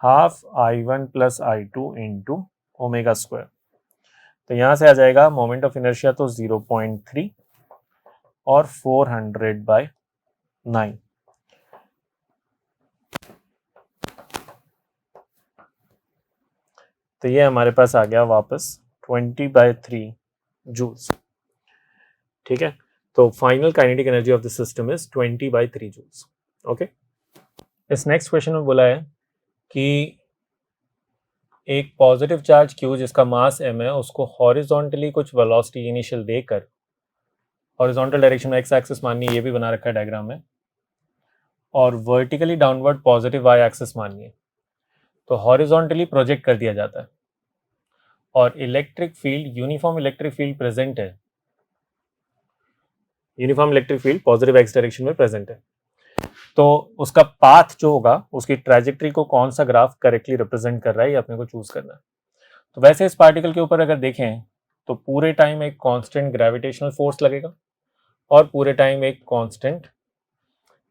half I1 plus I2 into omega square. तो यहाँ से आ जाएगा मोमेंट ऑफ इनर्शिया तो 0.3 और 400/9। तो ये हमारे पास आ गया वापस 20/3 जूल्स। ठीक है, तो final kinetic energy of the system is 20/3 joules. Okay, इस नेक्स्ट क्वेश्चन में बोला है कि एक पॉजिटिव चार्ज Q जिसका मास m है उसको हॉरिजॉन्टली कुछ वेलोसिटी इनिशियल देकर, हॉरिजॉन्टल डायरेक्शन में एक्स एक्सिस मानिए, ये भी बना रखा है डायग्राम में, और vertically downward positive y axis मानिए, तो हॉरिजॉन्टली प्रोजेक्ट कर दिया जाता है और electric field, uniform electric field present है, uniform electric field positive X direction में प्रेजेंट है। तो उसका पाथ जो होगा, उसकी ट्रैजेक्टरी को कौन सा ग्राफ करेक्टली रिप्रेजेंट कर रहा है ये अपने को चूज करना है। तो वैसे इस पार्टिकल के ऊपर अगर देखें तो पूरे टाइम एक कांस्टेंट ग्रेविटेशनल फोर्स लगेगा और पूरे टाइम एक कांस्टेंट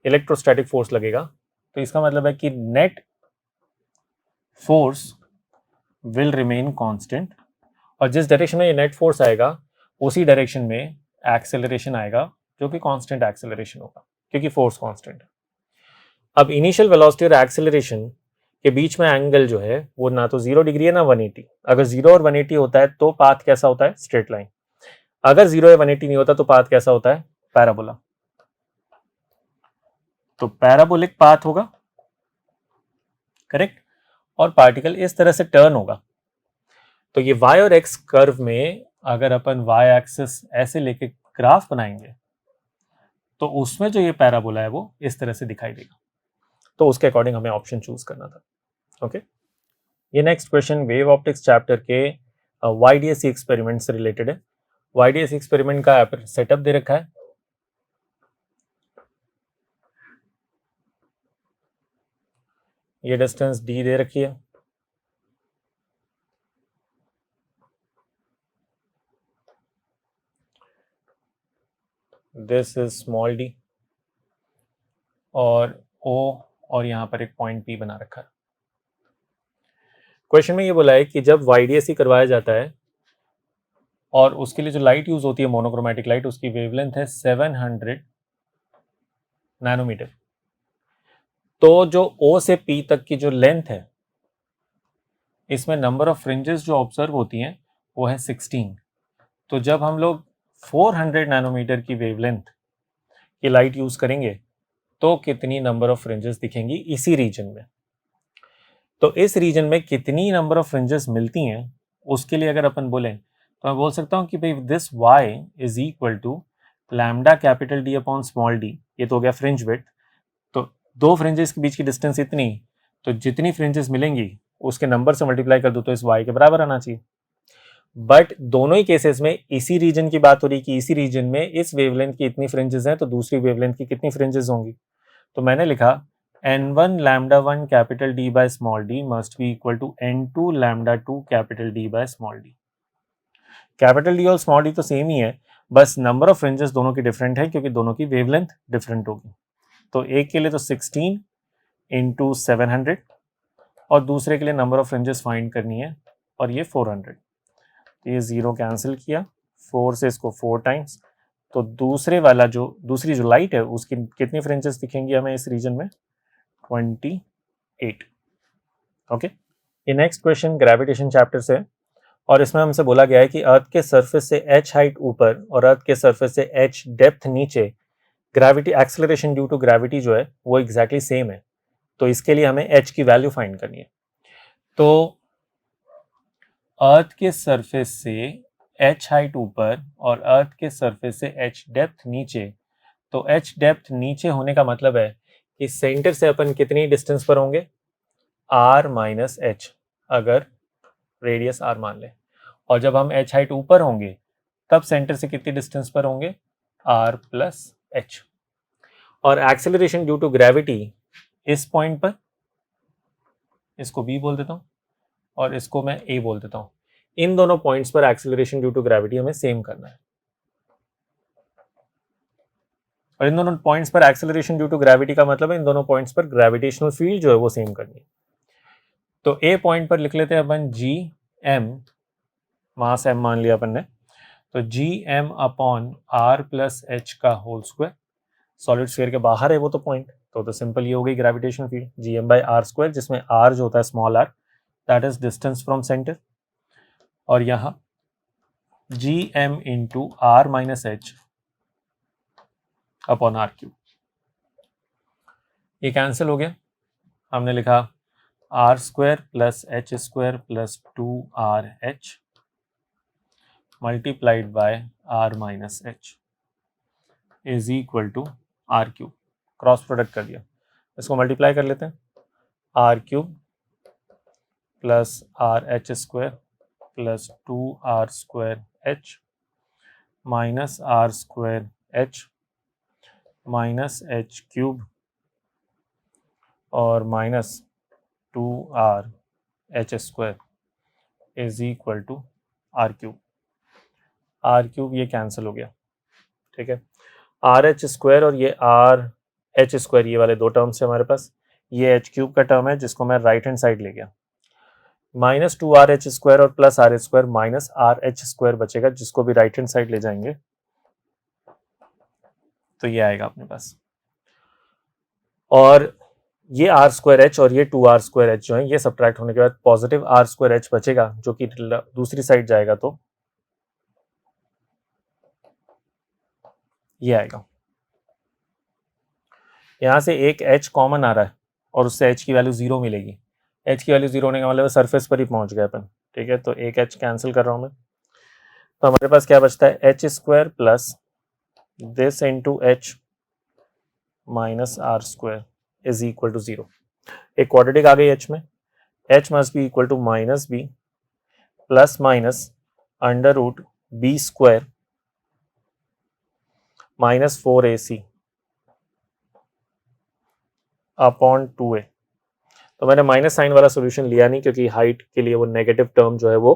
इलेक्ट्रोस्टैटिक फोर्स लगेगा। तो इसका मतलब है कि net force will remain constant, और जिस डायरेक्शन में ये नेट फोर्स आएगा उसी डायरेक्शन में एक्सेलरेशन आएगा जो कि कांस्टेंट एक्सेलरेशन होगा क्योंकि फोर्स कांस्टेंट है। अब इनिशियल वेलोसिटी और एक्सेलरेशन के बीच में एंगल जो है वो ना तो 0 डिग्री है ना 180। अगर 0 और 180 होता है तो पाथ कैसा होता है, स्ट्रेट लाइन। अगर 0 या 180 नहीं होता तो पाथ कैसा होता है, पैराबोला। तो पैराबोलिक पाथ होगा, करेक्ट, और पार्टिकल इस तरह से टर्न होगा। तो ये y और x कर्व में अगर अपन y एक्सिस ऐसे लेके ग्राफ बनाएंगे तो उसमें जो ये पैराबोला है वो इस तरह से दिखाई देगा, तो उसके अकॉर्डिंग हमें ऑप्शन चूज करना था। ओके, ये next question wave optics chapter के YDSC एक्सपेरिमेंट से रिलेटेड है। YDSC एक्सपेरिमेंट का सेटअप दे रखा है, ये डिस्टेंस d दे रखी है, दिस इज स्मॉल d, और O और यहाँ पर एक पॉइंट P बना रखा है। क्वेश्चन में ये बोला है कि जब YDSC करवाया जाता है और उसके लिए जो लाइट यूज होती है मोनोक्रोमेटिक लाइट, उसकी वेवलेंथ है 700 नैनोमीटर। तो जो O से P तक की जो लेंथ है, इसमें नंबर ऑफ फ्रिंजेस जो ऑब्जर्व होती हैं वो है 16। तो जब हम लोग 400 नैनोमीटर की वेवलेंथ की लाइट यूज करेंगे तो कितनी नंबर ऑफ फ्रिंजेस दिखेंगी इसी रीजन में। तो इस रीजन में कितनी नंबर ऑफ फ्रिंजेस मिलती हैं, उसके लिए अगर अपन बोलें तो मैं बोल सकता हूं कि भाई this y is equal to lambda capital D upon small d। ये तो हो गया फ्रिंज विड्थ, तो दो फ्रिंजेस के बीच की डिस्टेंस इतनी, तो जितनी फ्रिंजेस मिलेंगी उसके नंबर से मल्टीप्लाई कर दो तो इस y के बराबर आना चाहिए। बट दोनों ही केसेस में इसी रीजन की बात हो रही कि इसी रीजन में इस वेवलेंथ की इतनी फ्रिंजेस हैं, तो दूसरी वेवलेंथ की कितनी फ्रिंजेस होंगी। तो मैंने लिखा n1 lambda 1 capital D by small d must be equal to n2 lambda 2 capital D by small d। Capital D और स्मॉल d तो सेम ही है, बस नंबर ऑफ फ्रिंजेस दोनों की डिफरेंट है क्योंकि दोनों की वेवलेंथ डिफरेंट होगी। तो एक के लिए तो 16 इंटू 700 और दूसरे के लिए नंबर ऑफ फ्रिंजेस फाइंड करनी है और ये 400। ये 0 कैंसिल किया, 4 से इसको 4 टाइम्स, तो दूसरे वाला जो दूसरी जो लाइट है उसकी कितनी फ्रिंजेस दिखेंगी हमें इस रीजन में, 28। ओके, ये नेक्स्ट क्वेश्चन ग्रेविटेशन चैप्टर से है और इसमें हमसे बोला गया है कि अर्थ के सरफेस से h हाइट ऊपर और अर्थ के सरफेस से h डेप्थ नीचे gravity acceleration due to gravity जो है वो एग्जैक्टली सेम है। तो इसके लिए हमें h की वैल्यू फाइंड करनी है। तो अर्थ के सरफेस से h हाइट ऊपर और अर्थ के सरफेस से h डेप्थ नीचे, तो h डेप्थ नीचे होने का मतलब है कि सेंटर से अपन कितनी डिस्टेंस पर होंगे, r माइनस h, अगर रेडियस r मान ले, और जब हम h हाइट ऊपर होंगे तब सेंटर से कितनी डिस्टेंस पर होंगे, r प्लस h। और एक्सेलरेशन ड्यू टू ग्रेविटी इस पॉइंट पर, इसको b बोल देता हूं और इसको मैं a बोल देता हूं। इन दोनों पॉइंट्स पर एक्सेलरेशन ड्यू टू ग्रेविटी हमें सेम करना है, और इन दोनों पॉइंट्स पर एक्सेलरेशन ड्यू टू ग्रेविटी का मतलब है इन दोनों पॉइंट्स पर ग्रेविटेशनल फील्ड जो है वो सेम करनी है। तो ए पॉइंट पर लिख लेते हैं अपन जी एम, मास एम मान लिया अपन ने, तो G M upon R plus H का होल स्क्वायर। सॉलिड स्फीयर के बाहर है वो तो पॉइंट, तो सिंपल ये हो गई gravitational field G M by R square, जिसमें आर जो होता है small R, that is distance from centre, और यहाँ G M into R minus H upon R cube. ये कैंसिल हो गया, हमने लिखा R square plus H square plus 2RH multiplied by R minus H is equal to R cube. Cross product कर दिया, इसको मल्टीप्लाई कर लेते हैं, R cube plus R H square plus 2R square H minus R square H minus H cube और minus 2RH square is equal to R cube. R cube ये cancel हो गया, ठीक है। आर एच स्क्वायर और ये R H square, ये वाले दो टर्म्स है हमारे पास, ये एच क्यूब का टर्म है जिसको मैं राइट हैंड साइड ले गया, माइनस 2RH स्क्वायर और plus R H square minus R H square बचेगा, जिसको भी राइट हैंड साइड ले जाएंगे तो ये आएगा अपने पास। और ये आर स्क्वायर एच और ये 2R स्क्वायर एच जो है, ये सब्ट्रैक्ट होने के बाद पॉजिटिव आर स्क्वायर एच बचेगा जो कि दूसरी साइड जाएगा तो ये आएगा। यहां से एक h कॉमन आ रहा है और उससे h की वैल्यू 0 मिलेगी, h की वैल्यू 0 होने का मतलब सरफेस पर ही पहुंच गए अपन, ठीक है। तो एक h कैंसिल कर रहा हूं मैं, तो हमारे पास क्या बचता है, H square plus this into H minus R square is equal to 0। एक क्वाड्रेटिक आ गई एच में, H must be equal to minus B plus minus under root B square minus 4ac upon 2a। तो मैंने minus sign वाला solution लिया नहीं क्योंकि हाइट के लिए वो नेगेटिव टर्म जो है वो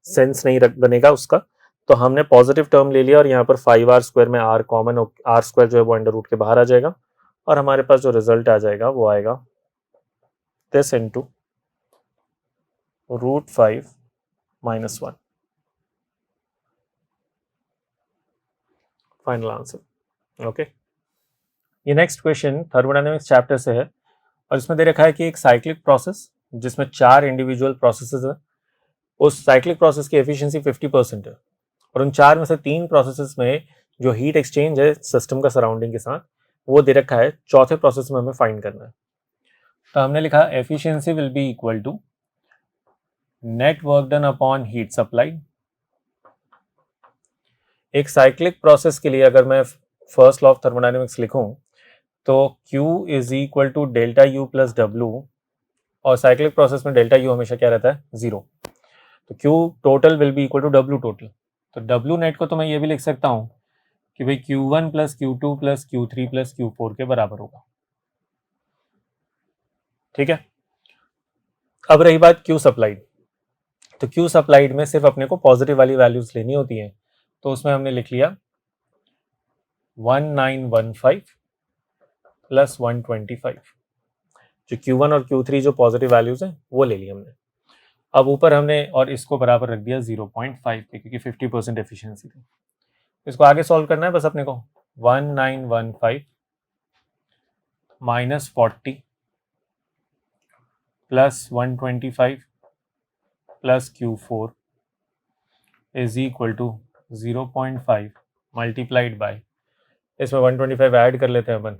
सेंस नहीं बनेगा उसका, तो हमने पॉजिटिव टर्म ले लिया और यहाँ पर 5r स्क्वायर में r कॉमन, r स्क्वायर जो है वो अंडर रूट के बाहर आ जाएगा और हमारे पास जो रिजल्ट आ जाएगा वो आएगा this into root 5 minus 1। Final answer. Okay, ये नेक्स्ट क्वेश्चन थर्मोडायनेमिक्स चैप्टर से है और इसमें दे रखा है कि एक साइक्लिक प्रोसेस जिसमें 4 इंडिविजुअल प्रोसेसेस है, उस साइक्लिक प्रोसेस की एफिशिएंसी 50% है और उन 4 में से 3 प्रोसेसेस में जो हीट एक्सचेंज है सिस्टम का सराउंडिंग के साथ वो दे रखा है, चौथे प्रोसेस में हमें फाइंड करना है। तो हमने लिखा efficiency will be equal to net work done upon heat supply. एक साइक्लिक प्रोसेस के लिए अगर मैं फर्स्ट लॉ ऑफ थर्मोडायनेमिक्स लिखूं तो Q is equal to delta U plus W, और साइक्लिक प्रोसेस में डेल्टा यू हमेशा क्या रहता है, 0। तो Q total will be equal to W total. तो डब्ल्यू नेट को तो मैं ये भी लिख सकता हूँ कि भाई Q1 plus Q2 plus Q3 plus Q4 के बराबर होगा। ठीक है, अब रही बात Q सप्लाइड। तो Q सप्लाइड में सिर्फ अपने को पॉजिटिव वाली वैल्यूज लेनी होती हैं, तो उसमें हमने लिख लिया 1915 प्लस 125। जो Q1 और Q3 जो पॉजिटिव वैल्यूज हैं वो ले ली हमने। अब ऊपर हमने और इसको बराबर रख दिया 0.5 पे क्योंकि 50% एफिशिएंसी थी। इसको आगे सॉल्व करना है बस अपने को। 1915 minus 40 plus 125 plus Q4 is equal to 0.5 multiplied by, इसमें 125 ऐड कर लेते हैं अपन,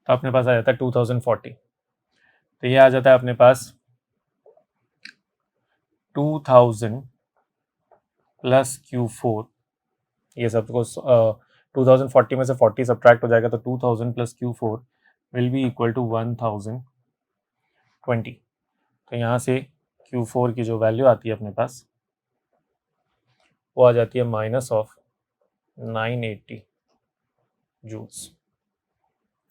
तो अपने पास आ जाता है 2040। तो ये आ जाता है अपने पास 2000 प्लस Q4, ये सब को 2040 में से 40 सब्ट्रैक्ट हो जाएगा तो 2000 plus Q4 will be equal to 1020। तो यहाँ से Q4 की जो वैल्यू आती है अपने पास वो आ जाती है minus of 980 joules.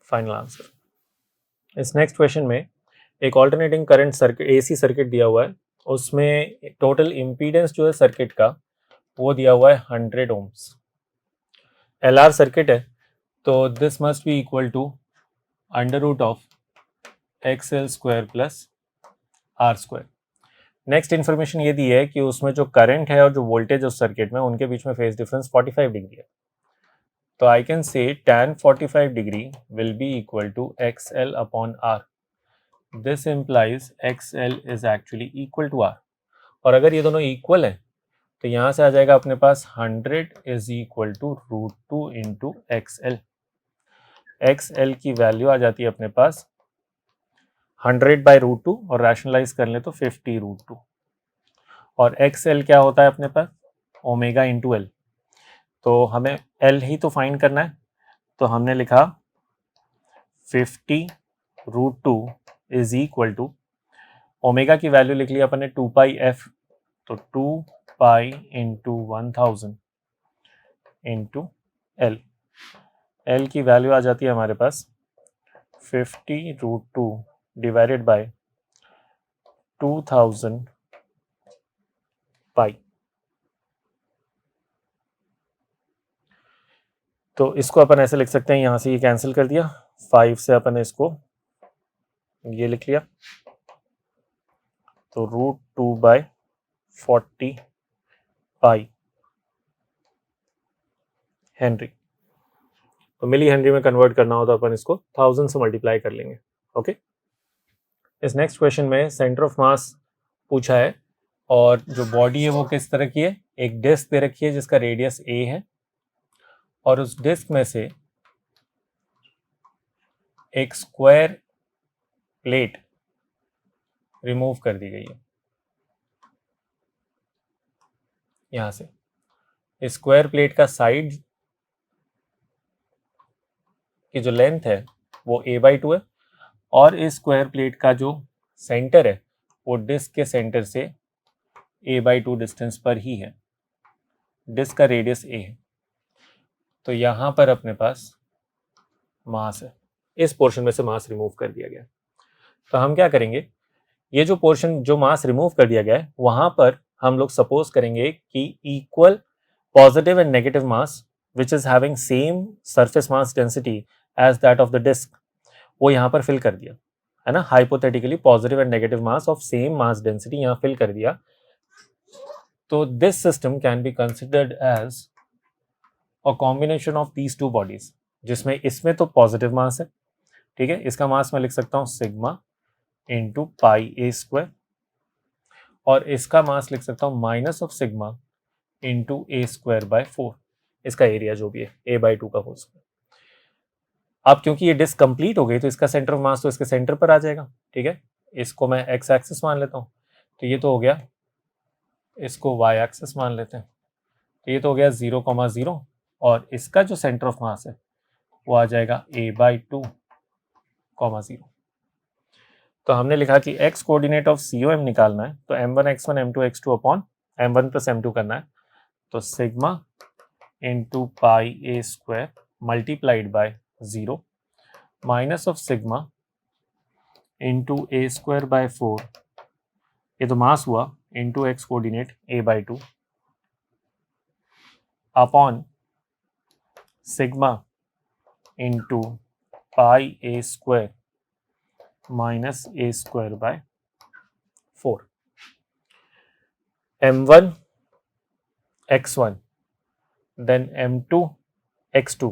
Final answer. इस नेक्स्ट क्वेश्चन में एक alternating current circuit AC circuit दिया हुआ है, उसमें टोटल इम्पीडेंस जो है सर्किट का वो दिया हुआ है 100 ओम्स। LR सर्किट है तो this must be equal to under root of XL square plus R square. Next information ये दी है कि उसमें जो करंट है और जो वोल्टेज उस सर्किट में उनके बीच में फेज डिफरेंस 45 डिग्री है। तो I can say tan 45 degree will be equal to XL upon R। This implies XL is actually equal to R, और अगर ये दोनों इक्वल है तो यहाँ से आ जाएगा अपने पास 100 is equal to √2 into XL। XL की वैल्यू आ जाती है अपने पास 100 बाई √2 और रैशनलाइज कर ले तो 50 √2, और XL क्या होता है अपने पास, ओमेगा इंटू एल। तो हमें L ही तो फाइंड करना है, तो हमने लिखा 50 √2 इज इक्वल टू ओमेगा की वैल्यू लिख लिया अपन ने 2 पाई f, तो 2 pi into 1000 into L. L की वैल्यू आ जाती है हमारे पास 50 √2 डिवाइडेड बाय 2000 पाई। तो इसको अपन ऐसे लिख सकते हैं, यहाँ से ये कैंसिल कर दिया, 5 से अपन ने इसको ये लिख लिया, तो √2 बाय 40 पाई हेनरी। तो मिली हेनरी में कन्वर्ट करना हो तो अपन इसको 1000 से मल्टीप्लाई कर लेंगे। ओके, इस नेक्स्ट क्वेश्चन में सेंटर ऑफ मास पूछा है और जो बॉडी है वो किस तरह की है, एक डिस्क दे रखी है जिसका रेडियस a है और उस डिस्क में से एक स्क्वायर प्लेट रिमूव कर दी गई है यहाँ से। स्क्वायर प्लेट का साइड की जो लेंथ है वो a/2 है, और इस स्क्वायर प्लेट का जो सेंटर है वो डिस्क के सेंटर से a/2 डिस्टेंस पर ही है। डिस्क का रेडियस a है, तो यहाँ पर अपने पास मास है, इस पोर्शन में से मास रिमूव कर दिया गया। तो हम क्या करेंगे, ये जो पोर्शन जो मास रिमूव कर दिया गया है वहां पर हम लोग सपोज करेंगे कि equal positive and negative mass which is having same surface mass density as that of the disc, वो यहाँ पर फिल कर दिया है ना। Hypothetically positive and negative mass of same mass density यहाँ फिल कर दिया। तो this system can be considered as a combination of these two bodies, जिसमें इसमें तो पॉजिटिव मास है, ठीक है, इसका मास मैं लिख सकता हूँ sigma into pi A square, और इसका मास लिख सकता हूँ minus of sigma into A square by 4, इसका एरिया जो भी है a/2 का होल स्क्वायर। अब क्योंकि ये डिस्क कंप्लीट हो गई तो इसका सेंटर ऑफ मास तो इसके सेंटर पर आ जाएगा, ठीक है। इसको मैं एक्स एक्सिस मान लेता हूँ, तो ये तो हो गया, इसको वाई एक्सिस मान लेते हैं, तो ये तो हो गया 0,0, और इसका जो सेंटर ऑफ मास है वो आ जाएगा a/2, 0। तो हमने लिखा कि x कोऑर्डिनेट ऑफ COM निकालना है, तो m1 x1 m2 x2 upon m1 plus m2 करना है, तो sigma into pi A square multiplied by 0 minus of sigma into A square by 4, ये तो मास हुआ, into x coordinate a/2 upon sigma into pi A square minus A square by 4, m1 x1 then m2 x2,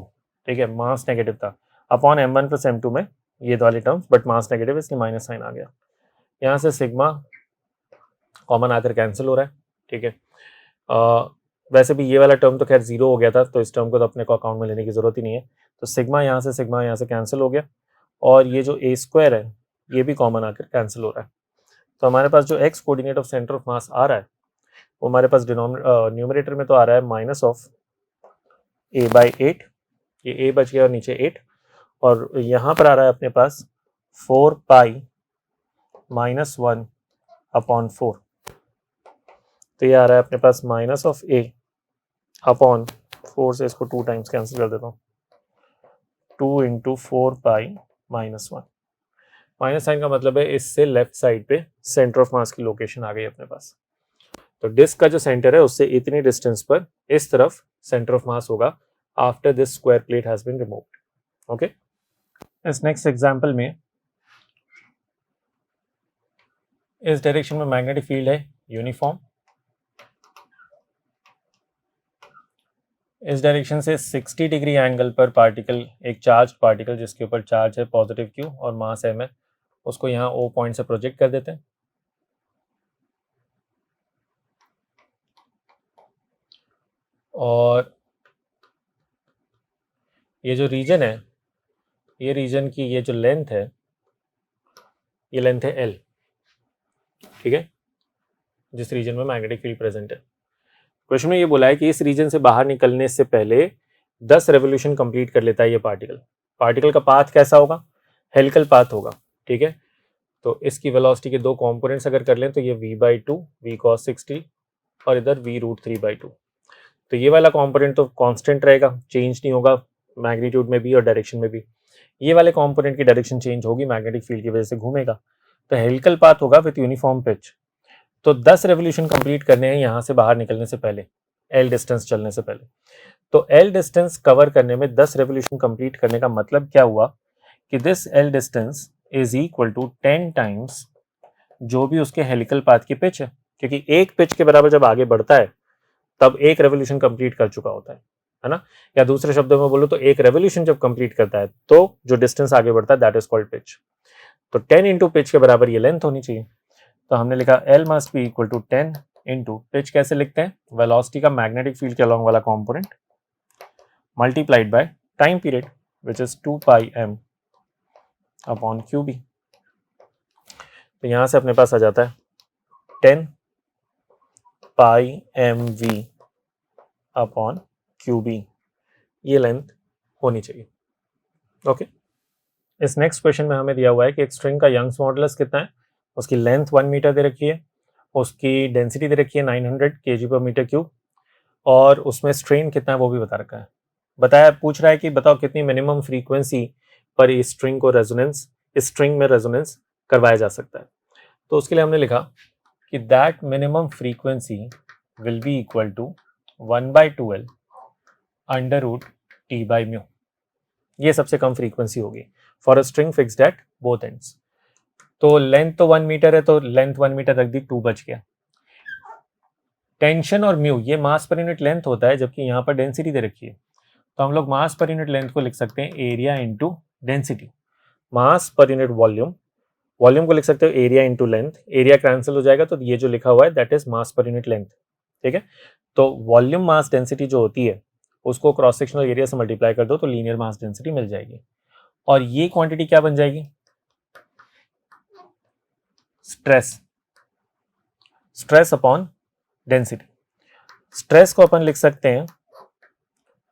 ठीक है, mass negative था, upon m1 plus m2 में ये वाले terms, but mass negative इसलिए माइनस साइन आ गया। यहाँ से सिग्मा कॉमन आकर कैंसिल हो रहा है, ठीक है। वैसे भी ये वाला टर्म तो खैर 0 हो गया था, तो इस टर्म को तो अपने को अकाउंट में लेने की जरूरत ही नहीं है। तो सिग्मा यहाँ से कैंसिल हो गया, और ये जो ए स्क्वायर है ये भी कॉमन आकर कैंसिल हो रहा है। तो हमारे पास जो X coordinate of centre of mass आ रहा है वो हमारे पास न्यूमरेटर में तो आ रहा है माइनस ऑफ a/8, ये a बच गया और नीचे 8, और यहाँ पर आ रहा है अपने पास 4 पाई माइनस 1 अपॉन 4, तो ये आ रहा है अपने पास माइनस ऑफ a अपॉन 4, से इसको 2 टाइम्स कैंसिल कर देता हूँ, 2 into 4 pi minus 1। Minus sign का मतलब है इससे लेफ्ट साइड पे सेंटर ऑफ मास की लोकेशन आ गई अपने पास। तो डिस्क का जो सेंटर है उससे इतनी डिस्टेंस पर इस तरफ सेंटर ऑफ मास होगा after this square plate has been removed. Okay, इस नेक्स्ट एग्जांपल में इस डायरेक्शन में मैग्नेटिक फील्ड है यूनिफॉर्म, इस डायरेक्शन से 60 डिग्री एंगल पर पार्टिकल, एक चार्ज पार्टिकल जिसके ऊपर चार्ज है पॉजिटिव Q और मास m है, उसको यहाँ O पॉइंट से प्रोजेक्ट कर देते हैं। और ये जो रीजन है, ये रीजन की ये जो लेंथ है, ये लेंथ है L, ठीक है, जिस रीजन में मैग्नेटिक फील्ड प्रेजेंट है। क्वेश्चन में ये बोला है कि इस रीजन से बाहर निकलने से पहले 10 रेवोल्यूशन कंप्लीट कर लेता है ये पार्टिकल। पार्टिकल का पाथ कैसा होगा, हेलिकल पाथ होगा, ठीक है। तो इसकी वेलोसिटी के 2 कंपोनेंट्स अगर कर लें तो ये v/2 v cos 60 और इधर v√3/2। तो ये वाला कंपोनेंट तो कांस्टेंट रहेगा, चेंज नहीं होगा मैग्नीट्यूड में भी और डायरेक्शन में भी। ये वाले कंपोनेंट की डायरेक्शन चेंज होगी, मैग्नेटिक फील्ड की वजह से घूमेगा, तो हेलिकल पाथ होगा विद यूनिफॉर्म पिच। तो 10 रेवोल्यूशन कंप्लीट करने हैं यहाँ से बाहर निकलने से पहले, L डिस्टेंस चलने से पहले। तो L डिस्टेंस कवर करने में 10 रेवोल्यूशन कंप्लीट करने का मतलब क्या हुआ कि this L distance is equal to 10 times जो भी उसके हेलिकल पाथ की पिच है, क्योंकि एक पिच के बराबर जब आगे बढ़ता है तब एक रेवोल्यूशन कंप्लीट कर चुका होता है ना। या दूसरे शब्दों में बोलो तो एक रेवोल्यूशन जब कंप्लीट करता है तो जो डिस्टेंस आगे बढ़ता है दैट इज कॉल्ड पिच। तो 10 इंटू पिच के बराबर ये लेंथ होनी चाहिए। तो हमने लिखा L must be equal to 10 into pitch, कैसे लिखते हैं, वेलोसिटी का मैग्नेटिक फील्ड के अलोंग वाला component multiplied by time period which is 2 pi m upon QB। तो यहाँ से अपने पास आ जाता है 10 pi M V upon Q B, ये लेंथ होनी चाहिए। ओके, इस नेक्स्ट क्वेश्चन में हमें दिया हुआ है कि एक स्ट्रिंग का यंग्स मॉडुलस कितना है, उसकी लेंथ 1 मीटर दे रखी है, उसकी डेंसिटी दे रखी है 900 kg पर मीटर क्यूब, और उसमें स्ट्रेन कितना है वो भी बता रखा है। बताया, पूछ रहा है कि बताओ कितनी मिनिमम फ्रीक्वेंसी पर इस स्ट्रिंग को रेजोनेंस, इस स्ट्रिंग में रेजोनेंस करवाया जा सकता है। तो उसके लिए हमने लिखा कि that minimum frequency will be equal to 1/2L under root T by mu. ये सबसे कम फ्रीक्वेंसी होगी for a string fixed at both ends. तो लेंथ तो 1 मीटर है, तो लेंथ 1 मीटर रख दी, 2 बच गया। टेंशन और म्यू ये मास पर यूनिट लेंथ होता है, जबकि यहाँ पर डेंसिटी दे रखी है, तो हम लोग मास पर यूनिट लेंथ को लिख सकते हैं एरिया इंटू डेंसिटी। मास पर यूनिट वॉल्यूम, वॉल्यूम को लिख सकते हो area into length, area cancel हो जाएगा, तो ये जो लिखा हुआ है that is mass per unit length. ठीक है, तो वॉल्यूम मास डेंसिटी जो होती है उसको क्रॉस सेक्शनल एरिया से मल्टीप्लाई कर दो तो लीनियर मास डेंसिटी मिल जाएगी। और ये क्वांटिटी क्या बन जाएगी, stress, stress upon density. Stress को अपन लिख सकते हैं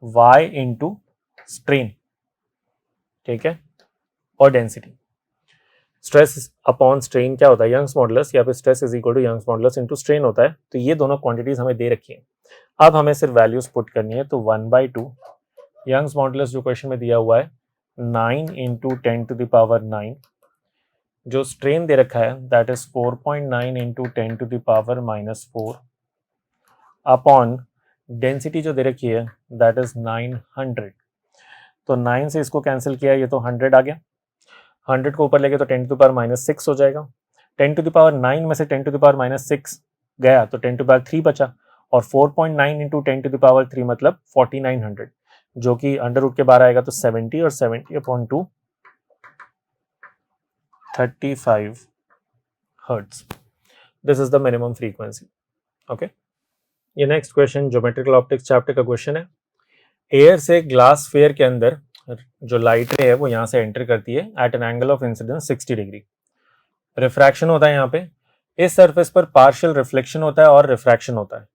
y इंटू स्ट्रेन, ठीक है, और डेंसिटी। स्ट्रेस अपॉन स्ट्रेन क्या होता है, यंग्स मॉडुलस, या फिर stress is equal to Young's modulus into strain होता है। तो ये दोनों क्वांटिटीज हमें दे रखी हैं, अब हमें सिर्फ वैल्यूज पुट करनी है। तो 1/2 यंग्स मॉडुलस जो क्वेश्चन में दिया हुआ है 9 इंटू 10 टू द पावर 9, जो स्ट्रेन दे रखा है that is 4.9 into 10 to the power -4 upon density जो दे रखी है दैट इज 900। तो 9 से इसको कैंसिल किया, ये तो 100 आ गया, 100 को ऊपर लेके तो 10 टू द पावर -6 हो जाएगा। 10 टू द पावर 9 में से 10 टू द पावर -6 गया तो 10 टू द पावर 3 बचा, और 4.9 इंटू 10 टू द पावर 3 मतलब 4900, जो कि अंडर रूट के बाहर आएगा तो 70, और 70 upon 2 35 hertz. This is the minimum frequency. Okay, ये next question geometrical optics chapter का क्वेश्चन है। एयर से ग्लास फेयर के अंदर जो लाइट रे है वो यहाँ से एंटर करती है at an angle of incidence 60 degree. Refraction होता है यहाँ पे, इस सरफेस पर पार्शियल रिफ्लेक्शन होता है और रिफ्रैक्शन होता है।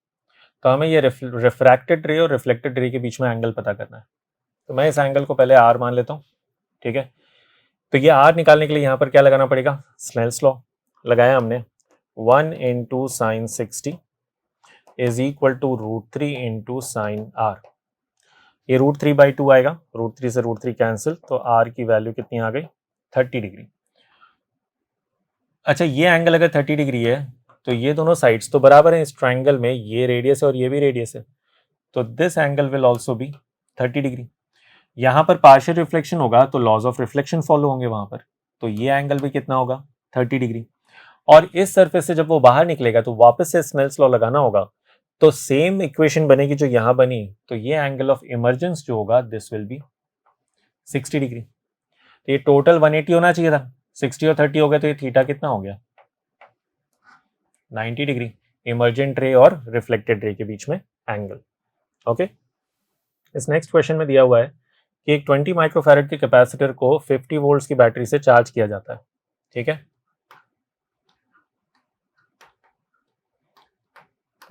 तो हमें ये रिफ्रैक्टेड रे और रिफ्लेक्टेड रे के बीच में एंगल पता करना है। तो मैं इस एंगल को पहले आर मान लेता हूँ, ठीक है। तो ये आर निकालने के लिए यहाँ पर क्या लगाना पड़ेगा, स्नेल्स लॉ लगाया हमने, 1 into sine 60 is equal to √3 into sine R. ये √3/2 आएगा, √3 से √3 कैंसिल, तो आर की वैल्यू कितनी आ गई, 30 डिग्री। अच्छा, ये एंगल अगर 30 डिग्री है तो ये दोनों साइड्स तो बराबर हैं इस ट्राइंगल में, ये रेडियस है और ये भी रेडियस है, तो this angle will also be 30 degree. यहाँ पर पार्शियल रिफ्लेक्शन होगा तो लॉज ऑफ रिफ्लेक्शन फॉलो होंगे वहां पर, तो ये एंगल भी कितना होगा, 30 डिग्री। और इस सरफेस से जब वो बाहर निकलेगा तो वापस से स्नेल्स लॉ लगाना होगा, तो सेम इक्वेशन बनेगी जो यहां बनी, तो ये एंगल ऑफ इमर्जेंस जो होगा दिस विल बी 60 डिग्री। तो ये टोटल 180 होना चाहिए था, 60 और 30 हो गया, तो ये थीटा कितना हो गया, 90 डिग्री, इमर्जेंट रे और रिफ्लेक्टेड रे के बीच में एंगल। ओके, इस नेक्स्ट क्वेश्चन में दिया हुआ है कि एक 20 माइक्रोफैरेड के कैपेसिटर को 50 वोल्ट्स की बैटरी से चार्ज किया जाता है, ठीक है,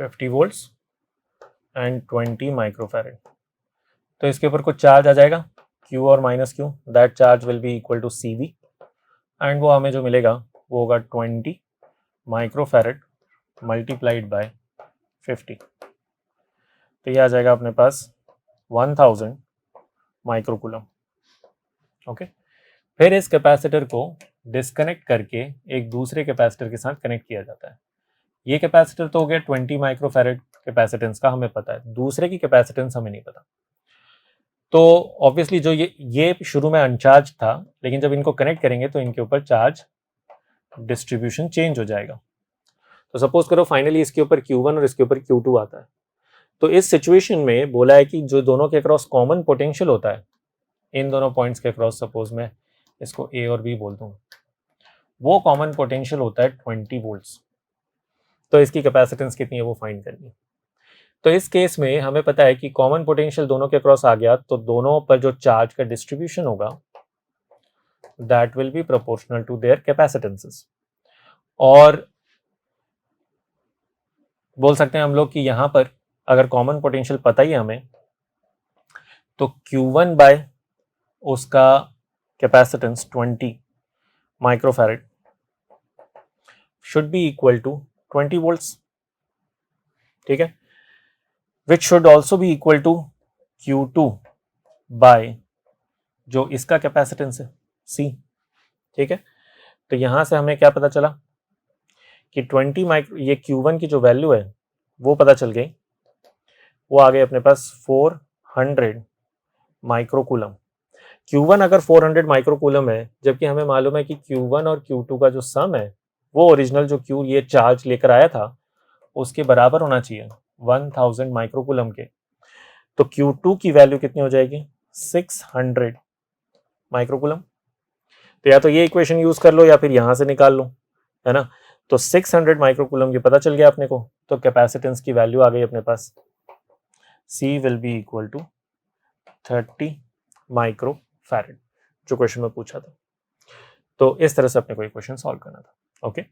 50 वोल्ट्स एंड 20 माइक्रोफैरेड। तो इसके ऊपर कुछ चार्ज आ जाएगा Q और -Q, that charge will be equal to CV, and वो हमें जो मिलेगा वो होगा 20 माइक्रोफैरेड मल्टीप्लाइड बाय 50। तो ये आ जाएगा अपने पास 1000 माइक्रोकूलम। ओके, फिर इस कैपेसिटर को डिस्कनेक्ट करके एक दूसरे कैपेसिटर के साथ कनेक्ट किया जाता है। ये कैपेसिटर तो हो गया 20 माइक्रोफैरेड कैपेसिटेंस का, हमें पता है, दूसरे की कैपेसिटेंस हमें नहीं पता। तो ऑब्वियसली जो ये शुरू में अनचार्ज था, लेकिन जब इनको कनेक्ट करेंगे तो इनके ऊपर चार्ज डिस्ट्रीब्यूशन चेंज हो जाएगा। तो सपोज करो फाइनली इसके ऊपर Q1 और इसके ऊपर Q2 आता है, तो इस सिचुएशन में बोला है कि जो दोनों के अक्रॉस कॉमन पोटेंशियल होता है, इन दोनों पॉइंट्स के अक्रॉस, सपोज मैं इसको A और B बोल दूं, वो कॉमन पोटेंशियल होता है 20 वोल्ट्स। तो इसकी कैपेसिटेंस कितनी है वो फाइंड करनी है। तो इस केस में हमें पता है कि कॉमन पोटेंशियल दोनों के अक्रॉस आ गया, तो दोनों पर जो चार्ज का डिस्ट्रीब्यूशन होगा that will be proportional to their capacitances. और बोल सकते हैं हम लोग कि यहां पर अगर कॉमन पोटेंशियल पता ही है हमें, तो Q1 बाय उसका capacitance 20 microfarad should be equal to 20 volts, ठीक है, which should also be equal to Q2 by जो इसका कैपेसिटेंस है C, ठीक है। तो यहां से हमें क्या पता चला कि 20 माइक्रो, ये Q1 की जो वैल्यू है वो पता चल गई, वो आ गई अपने पास 400 माइक्रोकूलम। Q1 अगर 400 माइक्रोकूलम है, जबकि हमें मालूम है कि Q1 और Q2 का जो सम है वो ओरिजिनल जो Q ये चार्ज लेकर आया था उसके बराबर होना चाहिए 1000 माइक्रोकूलम के। तो Q2 की वैल्यू कितनी हो जाएगी 600 माइक्रोकूलम। तो या तो ये इक्वेशन यूज कर लो या फिर यहां से निकाल लो, है ना। तो 600 माइक्रोकूलम ये पता चल गया अपने को, तो कैपेसिटेंस की वैल्यू आ गई अपने पास, C will be equal to 30 micro farad, जो क्वेश्चन में पूछा था। तो इस तरह से अपने को क्वेश्चन सॉल्व करना था। ओके।